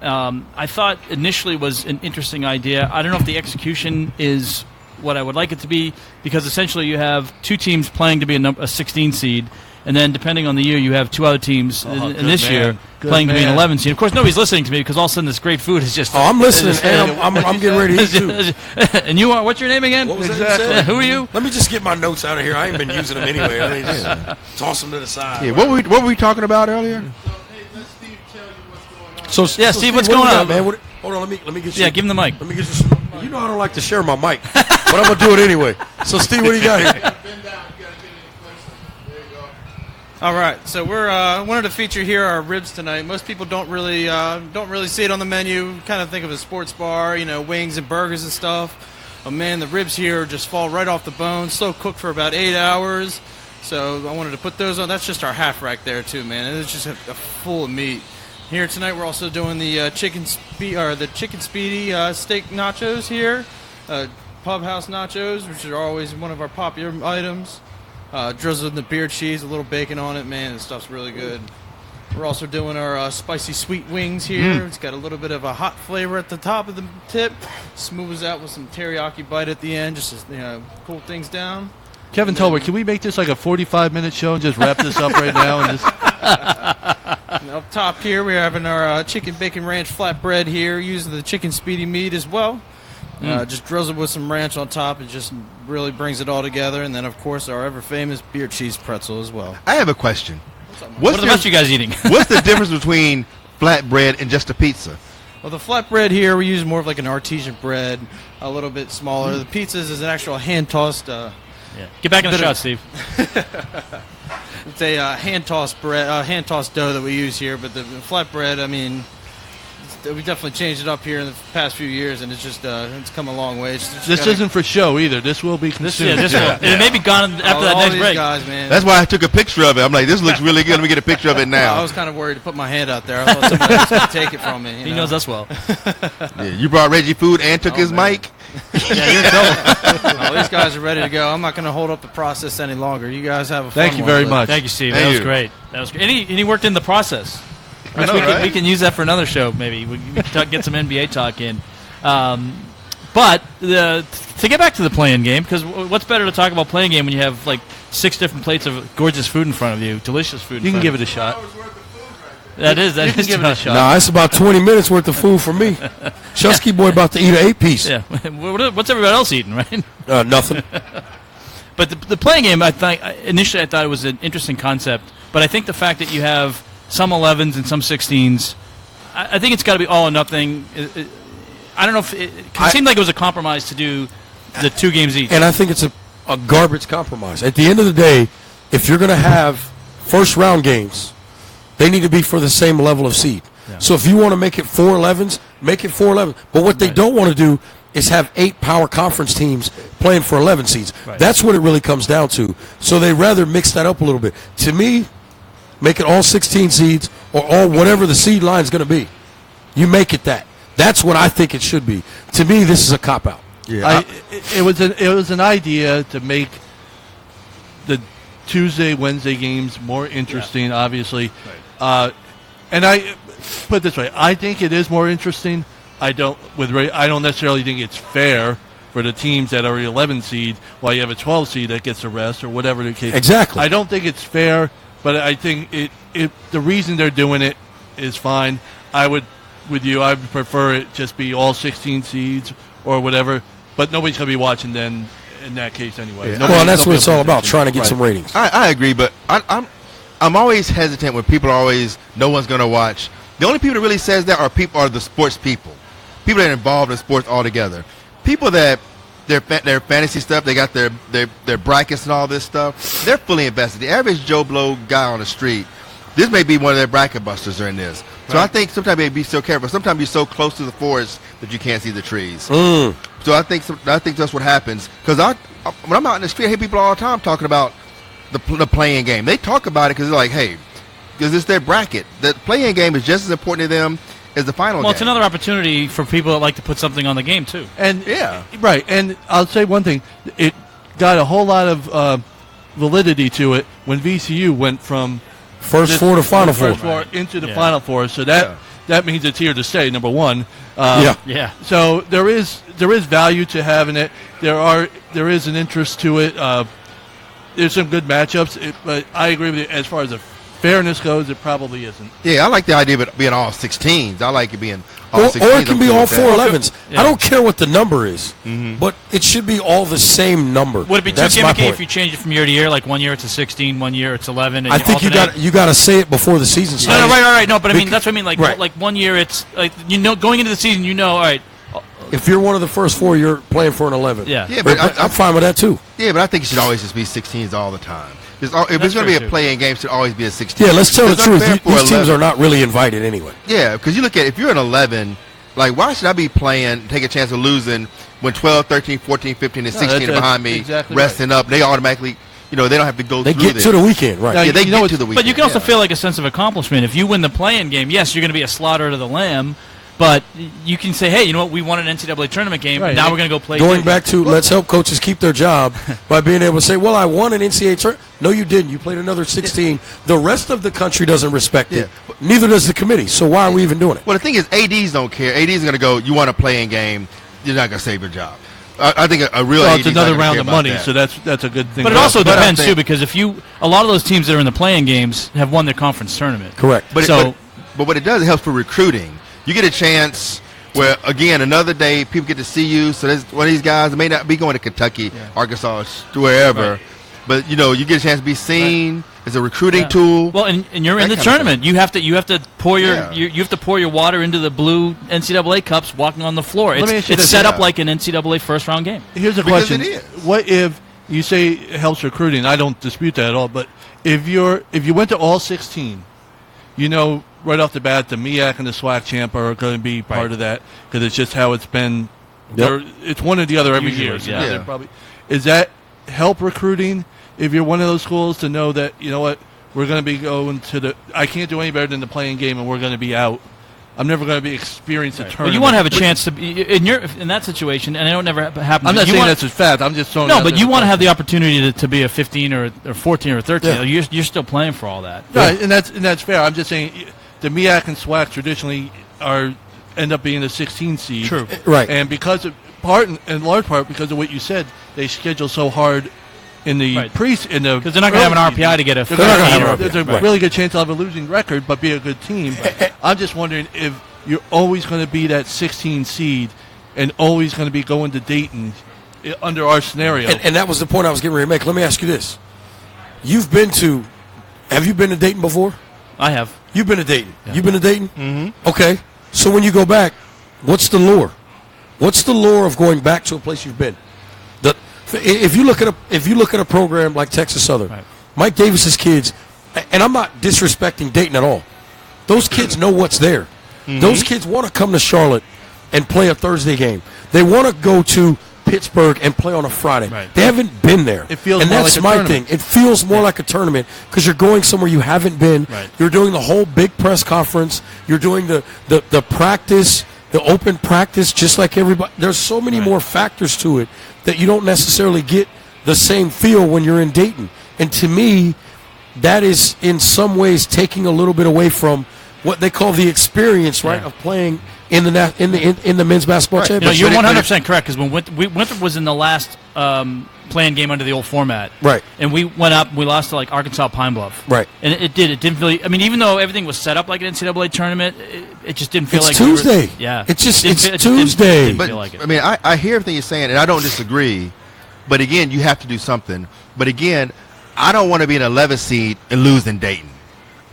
I thought initially was an interesting idea. I don't know if the execution is what I would like it to be, because essentially you have 2 teams playing to be a 16 seed, And then, depending on the year, you have 2 other teams in this year playing to be an 11 seed. Of course, nobody's listening to me because all of a sudden this great food is just. Oh, I'm listening, and I'm getting ready to eat too. And you are? What's your name again? What was that? Who are you? Let me just get my notes out of here. I ain't been using them anyway. I mean, just toss them to the side. Yeah, what were we talking about earlier? So Steve, what's going on, man? Hold on, let me get you. Yeah, give him the mic. Let me get you some. You know I don't like to share my mic, but I'm gonna do it anyway. So Steve, what do you got here? All right, so we're wanted to feature here our ribs tonight. Most people don't really see it on the menu. Kind of think of a sports bar, wings and burgers and stuff. Oh man, the ribs here just fall right off the bone. Slow cooked for about 8 hours. So I wanted to put those on. That's just our half rack there too, man. And it's just a full of meat. Here tonight we're also doing the chicken speedy steak nachos here, pub house nachos, which are always one of our popular items. Drizzled in the beer cheese, a little bacon on it, man. This stuff's really good. We're also doing our spicy sweet wings here. It's got a little bit of a hot flavor at the top of the tip. Smooths out with some teriyaki bite at the end, just to cool things down. Kevin Tolbert, can we make this like a 45-minute show and just wrap this up right now? And just up top here, we're having our chicken bacon ranch flatbread here, using the chicken speedy meat as well. Just drizzled with some ranch on top. It just really brings it all together. And then, of course, our ever-famous beer cheese pretzel as well. I have a question. What are the rest of you guys eating? What's the difference between flatbread and just a pizza? Well, the flatbread here, we use more of like an artesian bread, a little bit smaller. The pizzas is an actual hand-tossed... Get back in the shot, Steve. It's a hand-tossed bread, hand-tossed dough that we use here. But the flatbread, I mean... We definitely changed it up here in the past few years, and it's just it's come a long way. This isn't for show either. This will be consumed. It may be gone after that next break. Guys, man. That's why I took a picture of it. I'm like, this looks really good. Let me get a picture of it now. I was kind of worried to put my hand out there. I thought somebody was going to take it from me. He knows us well. Yeah, you brought Reggie food and took his mic? Yeah, you're in trouble. These guys are ready to go. I'm not going to hold up the process any longer. You guys have a fun Thank you very much. Thank you, Steve. That was great. And he worked in the process. I know, we can use that for another show, maybe. We can get some NBA talk in. But to get back to the playing game, because what's better to talk about playing game when you have like 6 different plates of gorgeous food in front of you, delicious food. You can give it a shot. That is give it a shot. Nah, it's about 20 minutes worth of food for me. Shusky boy about to eat an 8-piece. Yeah. What's everybody else eating, right? Nothing. But the playing game, initially I thought it was an interesting concept, but I think the fact that you have some 11s and some 16s, I think it's got to be all or nothing. I don't know if it seemed like it was a compromise to do the 2 games each. And I think it's a garbage compromise. At the end of the day, if you're going to have first-round games, they need to be for the same level of seed. Yeah. So if you want to make it 4 11s, make it 4 11s. But what they don't want to do is have 8 power conference teams playing for 11 seeds. Right. That's what it really comes down to. So they rather mix that up a little bit. To me, make it all 16 seeds or all whatever the seed line is going to be. You make it that. That's what I think it should be. To me, this is a cop-out. Yeah, it was an idea to make the Tuesday, Wednesday games more interesting, obviously. Right. And I put it this way, I think it is more interesting. I don't necessarily think it's fair for the teams that are 11 seed while you have a 12 seed that gets a rest or whatever the case. Exactly. I don't think it's fair. But I think the reason they're doing it is fine. I would prefer it just be all 16 seeds or whatever. But nobody's going to be watching then in that case anyway. Yeah. Well, that's what it's all about, trying to get some ratings. I agree, but I'm always hesitant when people are always, no one's going to watch. The only people that really says that are the sports people. People that are involved in sports altogether. People that their fantasy stuff, they got their brackets and all this stuff, they're fully invested. The average Joe Blow guy on the street, this may be one of their bracket busters are in this. So I think sometimes they be so careful. Sometimes you're so close to the forest that you can't see the trees. So I think that's what happens. Because when I'm out in the street, I hear people all the time talking about the playing game. They talk about it because they're like, hey, because it's their bracket. The playing game is just as important to them as the final game. Well, it's another opportunity for people that like to put something on the game, too. And right. And I'll say one thing. It got a whole lot of validity to it when VCU went from First 4 to Final 4. Into the Final 4. So that means it's here to stay, number one. So there is value to having it. There is an interest to it. there's some good matchups, but I agree with you. As far as the fairness goes, it probably isn't. Yeah, I like the idea of it being all 16s. I like it being all Or 16s. it can be all 411s. Yeah. I don't care what the number is, but it should be all the same number. Would it be too That's my gimmicky point. if you change it from year to year? Like 1 year it's a 16, 1 year it's 11. And I think you got to say it before the season No, starts. right. No, but I mean that's what I mean. Like Right. like 1 year it's like going into the season, all right. If you're one of the first 4, you're playing for an 11. Yeah. Yeah, But but I'm fine with that too. Yeah, but I think it should always just be 16s all the time. If it's going to be a true, too. play-in game, it should always be a 16. Yeah, let's tell the It's truth. unfair for These teams 11. are not really invited anyway. Yeah, because you look at if you're an 11, like why should I be playing, take a chance of losing when 12, 13, 14, 15, and 16 are behind me, exactly resting up? They automatically, they don't have to go They through get this. to the weekend, right? Now, Yeah, they you know get what's- to the weekend. But you can also yeah. feel like a sense of accomplishment if you win the play-in game. Yes, you're going to be a slaughter to the lamb, but you can say, hey, you know what? We won an NCAA tournament game. Right. Now we're going to go play. Going back to let's help coaches keep their job by being able to say, well, I won an NCAA tournament. No, you didn't. You played another 16. The rest of the country doesn't respect it. Yeah. Neither does the committee. So why are we even doing it? Well, the thing is, ADs don't care. ADs are going to go, you want a playing game, you're not going to save your job. I think a real Well, AD it's 's not another gonna round care of about money, that. so that's a good thing. But it for also us. But I'm depends too, saying- because a lot of those teams that are in the play-in games have won their conference tournament. Correct. But, So- but what it does, it helps for recruiting. You get a chance where, again, another day, people get to see you. So there's one of these guys that may not be going to Kentucky, Arkansas, wherever. Right. But, you get a chance to be seen. It's a recruiting Yeah. tool. Well, and you're in That the kind of tournament. You have to pour your Yeah. you have to pour your water into the blue NCAA cups, walking on the floor. Let me ask you It's this, set up yeah. like an NCAA first round game. Here's a Because question: it is. what if you say it helps recruiting? I don't dispute that at all. But if you went to all 16, right off the bat, the MEAC and the SWAC champ are going to be part of that because it's just how it's been. Yep. It's one or the other every year. Usually, yeah. They're probably, is that help recruiting? If you're one of those schools to know that what we're going to be going to I can't do any better than the playing game, and we're going to be out. I'm never going to be experiencing a tournament. Well, you want to have a chance to be in that situation, and I know it never happens. I'm not you saying want, that's a fact. I'm just throwing. it no, out but there you as want to a have the opportunity to be a 15 or 14 or 13. Yeah. You're still playing for all that. Right, and that's fair. I'm just saying the MEAC and SWAC traditionally end up being a 16 seed. True. Right. And because of in large part because of what you said, they schedule so hard in the Right. because Because they're not going to have an RPI to get a They're not gonna 15 have or- there's a Right. really good chance they'll have a losing record, but be a good team. I'm just wondering if you're always going to be that 16 seed and always going to be going to Dayton under our scenario. And that was the point I was getting ready to make. Let me ask you this. Have you been to Dayton before? I have. You've been to Dayton. You've been to Dayton? Mm-hmm. Okay. So when you go back, what's the lure? What's the lure of going back to a place you've been? If you look at a program like Texas Southern, Right. Mike Davis's kids, and I'm not disrespecting Dayton at all. Those kids know what's there. Mm-hmm. Those kids want to come to Charlotte and play a Thursday game. They want to go to Pittsburgh and play on a Friday. Right. They haven't been there. It feels and more that's like a my tournament. thing. It feels more like a tournament because you're going somewhere you haven't been. Right. You're doing the whole big press conference. You're doing the practice, the open practice, just like everybody. There's so many more factors to it that you don't necessarily get the same feel when you're in Dayton. And to me, that is in some ways taking a little bit away from what they call the experience, right, Yeah. of playing in the men's basketball Right. championship. You're But it- 100% correct because when Winthrop was in the last playing game under the old format, Right. and we went up, we lost to like Arkansas Pine Bluff, Right. and it didn't really. I mean, even though everything was set up like an NCAA tournament, it just didn't feel It's like we were- Tuesday. yeah, It's just- Didn't it's feel- it just didn't- Tuesday. didn't But feel like it. I mean, I hear everything you're saying, and I don't disagree. But again, you have to do something. But again, I don't want to be an 11 seed and lose in Dayton.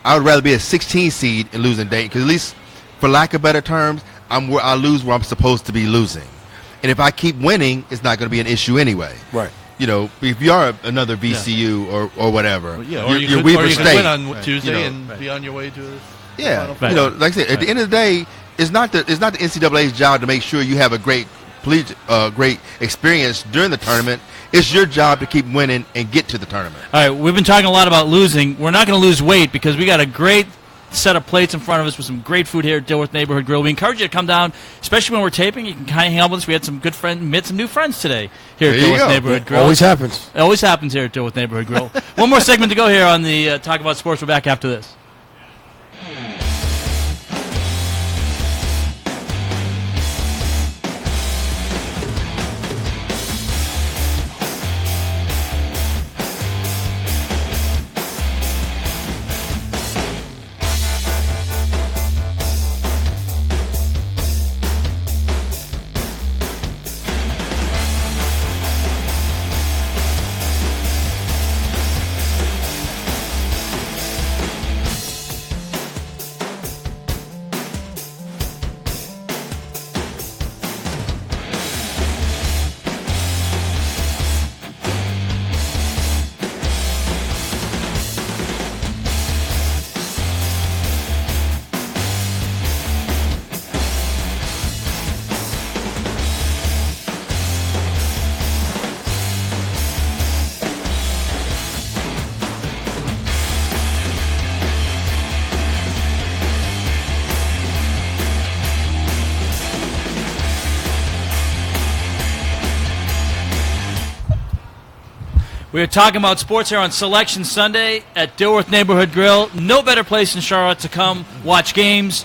I would rather be a 16 seed and lose in Dayton because at least, for lack of better terms, I lose where I'm supposed to be losing. And if I keep winning, it's not going to be an issue anyway. Right. If you are another VCU or whatever, yeah, or you you're could, Weber or you could State. win on Tuesday you know. and be on your way to the Yeah, Final Right. Four. like I said, at the end of the day, it's not the NCAA's job to make sure you have a great experience during the tournament. It's your job to keep winning and get to the tournament. All right, we've been talking a lot about losing. We're not going to lose weight because we got a great set of plates in front of us with some great food here at Dilworth Neighborhood Grille. We encourage you to come down, especially when we're taping. You can kind of hang out with us. We had some good friends, met some new friends today here at There you Dilworth go. Neighborhood Grille. Always happens. It always happens here at Dilworth Neighborhood Grille. One more segment to go here on the Talk About Sports. We're back after this. We're talking about sports here on Selection Sunday at Dilworth Neighborhood Grille. No better place in Charlotte to come watch games,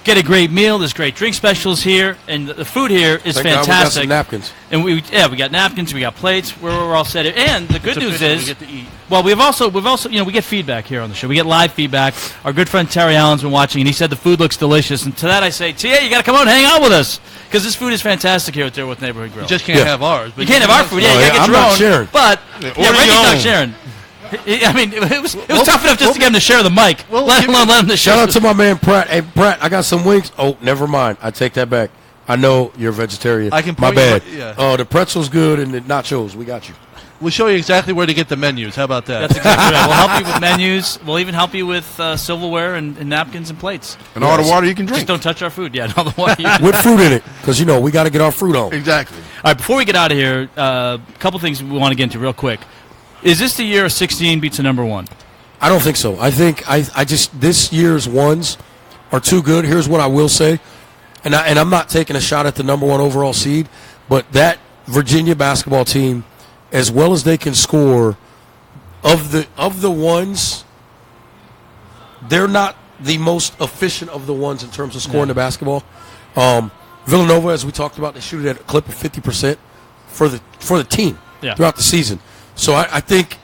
get a great meal. There's great drink specials here, and the food here is Thank God fantastic. we got some napkins. And we got napkins, we got plates. We're all set. And the good news is, we get to eat. well, we've also we get feedback here on the show. We get live feedback. Our good friend Terry Allen's been watching, and he said the food looks delicious. And to that I say, TA, you got to come out and hang out with us because this food is fantastic here at Dilworth Neighborhood Grill. You just can't have ours. But You can't have our food. Yeah, you got to get I'm your not own. sharing. But order Reggie's your not own. sharing. I mean, it was tough enough just to get him to share the mic, let alone let him to share. Shout out to my man Pratt. Hey, Pratt, I got some wings. Oh, never mind. I take that back. I know you're a vegetarian. I can My point bad. you- yeah. Oh, the pretzel's good and the nachos. We got you. We'll show you exactly where to get the menus. How about that? That's exactly right. We'll help you with menus. We'll even help you with silverware and napkins and plates. And all the water you can drink. Just don't touch our food. Yeah, and all the water. With fruit in it, because, we got to get our fruit on. Exactly. All right, before we get out of here, a couple things we want to get into real quick. Is this the year a 16 beats a number 1? I don't think so. I think I just this year's ones are too good. Here's what I will say, and I'm not taking a shot at the number 1 overall seed, but that Virginia basketball team, as well as they can score, of the ones, they're not the most efficient of the ones in terms of scoring the basketball. Villanova, as we talked about, they shoot it at a clip of 50% for the team throughout the season. So I think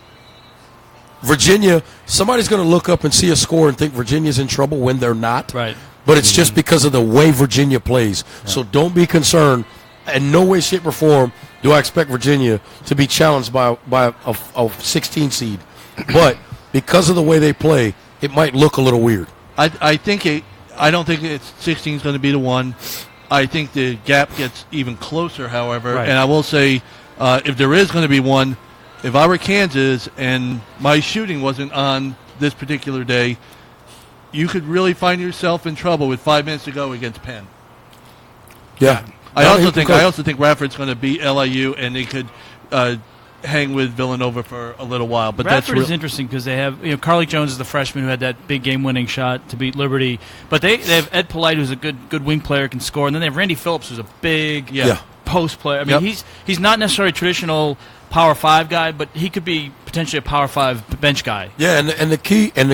Virginia, somebody's going to look up and see a score and think Virginia's in trouble when they're not. Right. But it's just because of the way Virginia plays. Yeah. So don't be concerned. In no way, shape, or form do I expect Virginia to be challenged by a 16 seed. But because of the way they play, it might look a little weird. I don't think 16 is going to be the one. I think the gap gets even closer, however. Right. And I will say, if there is going to be one, if I were Kansas and my shooting wasn't on this particular day, you could really find yourself in trouble with 5 minutes to go against Penn. Yeah. I also think Radford's going to beat LIU, and they could hang with Villanova for a little while. But Radford is interesting because they have Carly Jones is the freshman who had that big game-winning shot to beat Liberty. But they have Ed Polite, who's a good wing player, can score, and then they have Randy Phillips, who's a big post player. I mean, he's not necessarily a traditional Power 5 guy, but he could be potentially a Power 5 bench guy. Yeah, and the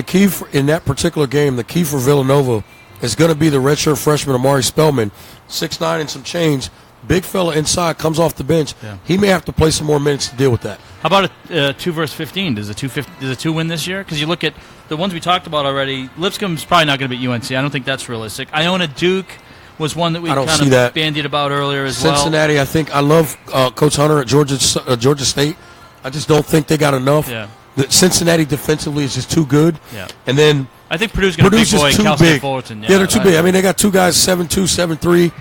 key for, in that particular game, the key for Villanova is going to be the redshirt freshman Amari Spellman, 6'9" and some change. Big fella inside, comes off the bench. Yeah. He may have to play some more minutes to deal with that. How about a 2 versus 15? Does a 2 win this year? Because you look at the ones we talked about already. Lipscomb's probably not going to beat UNC. I don't think that's realistic. Iona Duke was one that we kind of bandied about earlier as Cincinnati, well. I think I love Coach Hunter at Georgia State. I just don't think they got enough. Yeah. Cincinnati defensively is just too good. Yeah. And then I think Purdue's going to be just too big. Yeah, they're too big. I mean, they got two guys 7'2", 7'3".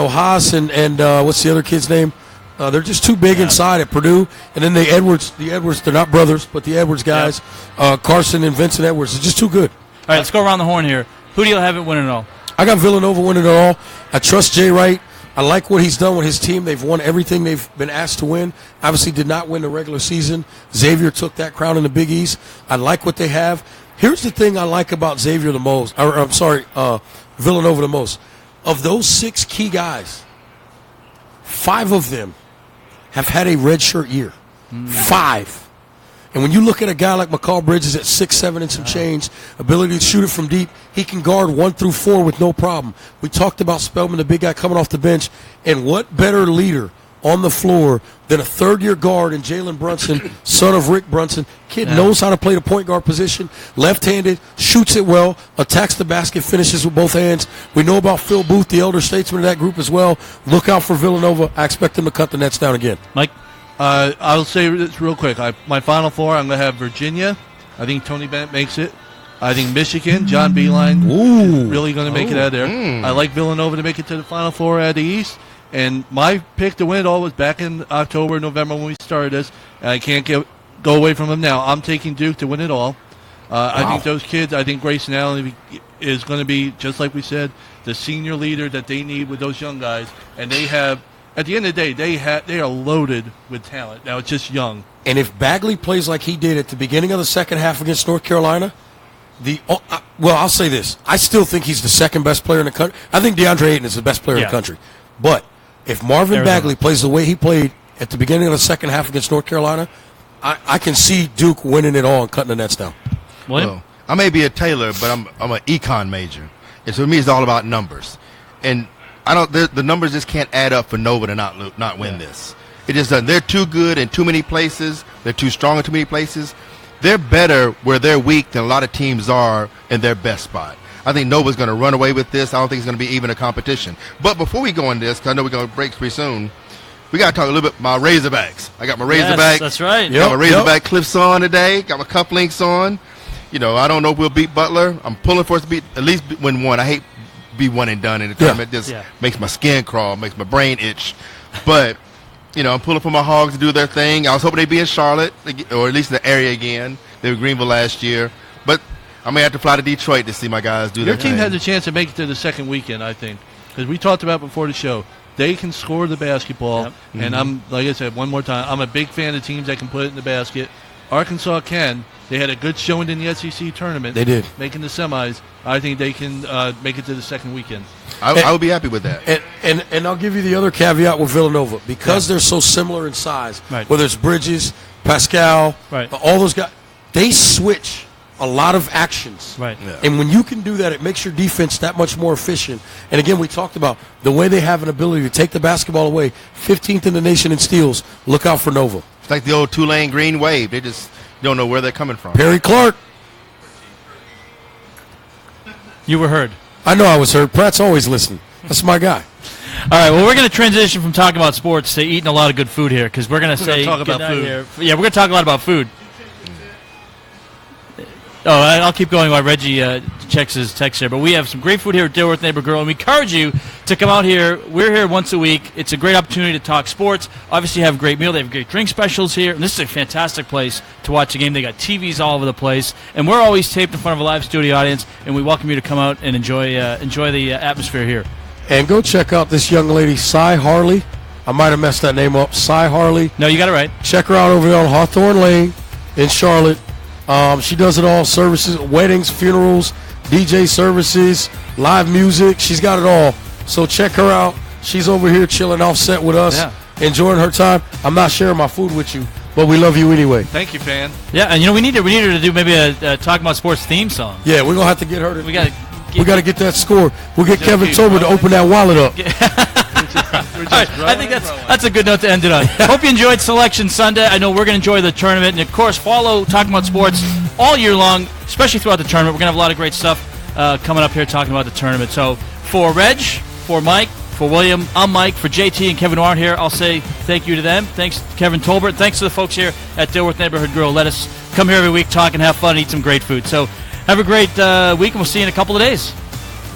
Haas and what's the other kid's name? They're just too big inside at Purdue. And then the Edwards, they're not brothers, but the Edwards guys, Carson and Vincent Edwards, are just too good. All right, let's go around the horn here. Who do you have it winning it all? I got Villanova winning it all. I trust Jay Wright. I like what he's done with his team. They've won everything they've been asked to win. Obviously did not win the regular season. Xavier took that crown in the Big East. I like what they have. Here's the thing I like about Xavier the most. Villanova the most. Of those 6 key guys, 5 of them have had a redshirt year. 5. And when you look at a guy like McCall Bridges at 6'7" and some change, ability to shoot it from deep, he can guard 1 through 4 with no problem. We talked about Spellman, the big guy coming off the bench, and what better leader on the floor than a third-year guard in Jalen Brunson, son of Rick Brunson. Kid knows how to play the point guard position, left-handed, shoots it well, attacks the basket, finishes with both hands. We know about Phil Booth, the elder statesman of that group as well. Look out for Villanova. I expect them to cut the nets down again. Mike? I'll say this real quick. My Final Four, I'm going to have Virginia. I think Tony Bennett makes it. I think Michigan, John Beilein, is really going to make it out of there. I like Villanova to make it to the Final Four out of the East. And my pick to win it all was back in October, November when we started this. And I can't go away from them now. I'm taking Duke to win it all. I think those kids, I think Grayson Allen is going to be, just like we said, the senior leader that they need with those young guys. And they have, at the end of the day, they are loaded with talent. Now, it's just young. And if Bagley plays like he did at the beginning of the second half against North Carolina, I'll say this. I still think he's the second best player in the country. I think DeAndre Ayton is the best player in the country. But if Marvin Bagley plays the way he played at the beginning of the second half against North Carolina, I can see Duke winning it all and cutting the nets down. William? Well, I may be a Taylor, but I'm an econ major, and so to me it's all about numbers. And I don't. The numbers just can't add up for Nova to not win this. It just doesn't. They're too good in too many places. They're too strong in too many places. They're better where they're weak than a lot of teams are in their best spot. I think Nova's going to run away with this. I don't think it's going to be even a competition. But before we go on this, because I know we're going to break pretty soon, we got to talk a little bit about my Razorbacks. I got my Razorbacks. Yes, that's right. Got my Razorback clips on today. Got my cufflinks on. You know, I don't know if we'll beat Butler. I'm pulling for us to beat at least win one. I hate be one and done in the tournament. It just makes my skin crawl, makes my brain itch. But you know, I'm pulling for my Hogs to do their thing. I was hoping they'd be in Charlotte, or at least in the area again. They were Greenville last year. But I may have to fly to Detroit to see my guys do their thing. Your team has a chance to make it to the second weekend, I think. Because we talked about before the show. They can score the basketball. And I'm, like I said, one more time, I'm a big fan of teams that can put it in the basket. Arkansas can. They had a good showing in the SEC tournament. They did. Making the semis. I think they can make it to the second weekend. I would be happy with that. And I'll give you the other caveat with Villanova. Because they're so similar in size, whether it's Bridges, Pascal, all those guys, they switch a lot of actions. And when you can do that, it makes your defense that much more efficient. And again, we talked about the way they have an ability to take the basketball away, 15th in the nation in steals. Look out for Nova. It's like the old Tulane Green Wave. They just don't know where they're coming from. Perry Clark. You were heard. I know I was heard. Pratt's always listening. That's my guy. All right, well, we're going to transition from talking about sports to eating a lot of good food here, because we're going to say talk about food. Yeah, we're going to talk a lot about food. Oh, I'll keep going while Reggie checks his text here. But we have some great food here at Dilworth Neighborhood Grille, and we encourage you to come out here. We're here once a week. It's a great opportunity to talk sports. Obviously, you have a great meal. They have great drink specials here. And this is a fantastic place to watch a game. They got TVs all over the place. And we're always taped in front of a live studio audience, and we welcome you to come out and enjoy the atmosphere here. And go check out this young lady, Cy Harley. I might have messed that name up. Cy Harley. No, you got it right. Check her out over there on Hawthorne Lane in Charlotte. She does it all, services, weddings, funerals, DJ services, live music. She's got it all. So check her out. She's over here chilling offset with us, enjoying her time. I'm not sharing my food with you, but we love you anyway. Thank you, fan. Yeah, and you know, we need her to do maybe a Talk About Sports theme song. Yeah, we're going to have to get her to. We got to get that score. We'll get Kevin Tober to open that wallet up. All right, I think that's a good note to end it on. Hope you enjoyed Selection Sunday. I know we're going to enjoy the tournament. And, of course, follow Talking About Sports all year long, especially throughout the tournament. We're going to have a lot of great stuff coming up here talking about the tournament. So for Reg, for Mike, for William, I'm Mike. For JT and Kevin who aren't here, I'll say thank you to them. Thanks to Kevin Tolbert. Thanks to the folks here at Dilworth Neighborhood Grille. Let us come here every week, talk and have fun, and eat some great food. So have a great week, and we'll see you in a couple of days.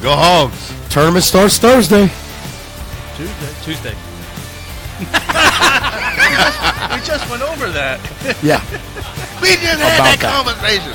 Go Hogs. Tournament starts Thursday. Tuesday. We just went over that. Yeah. We just had that conversation.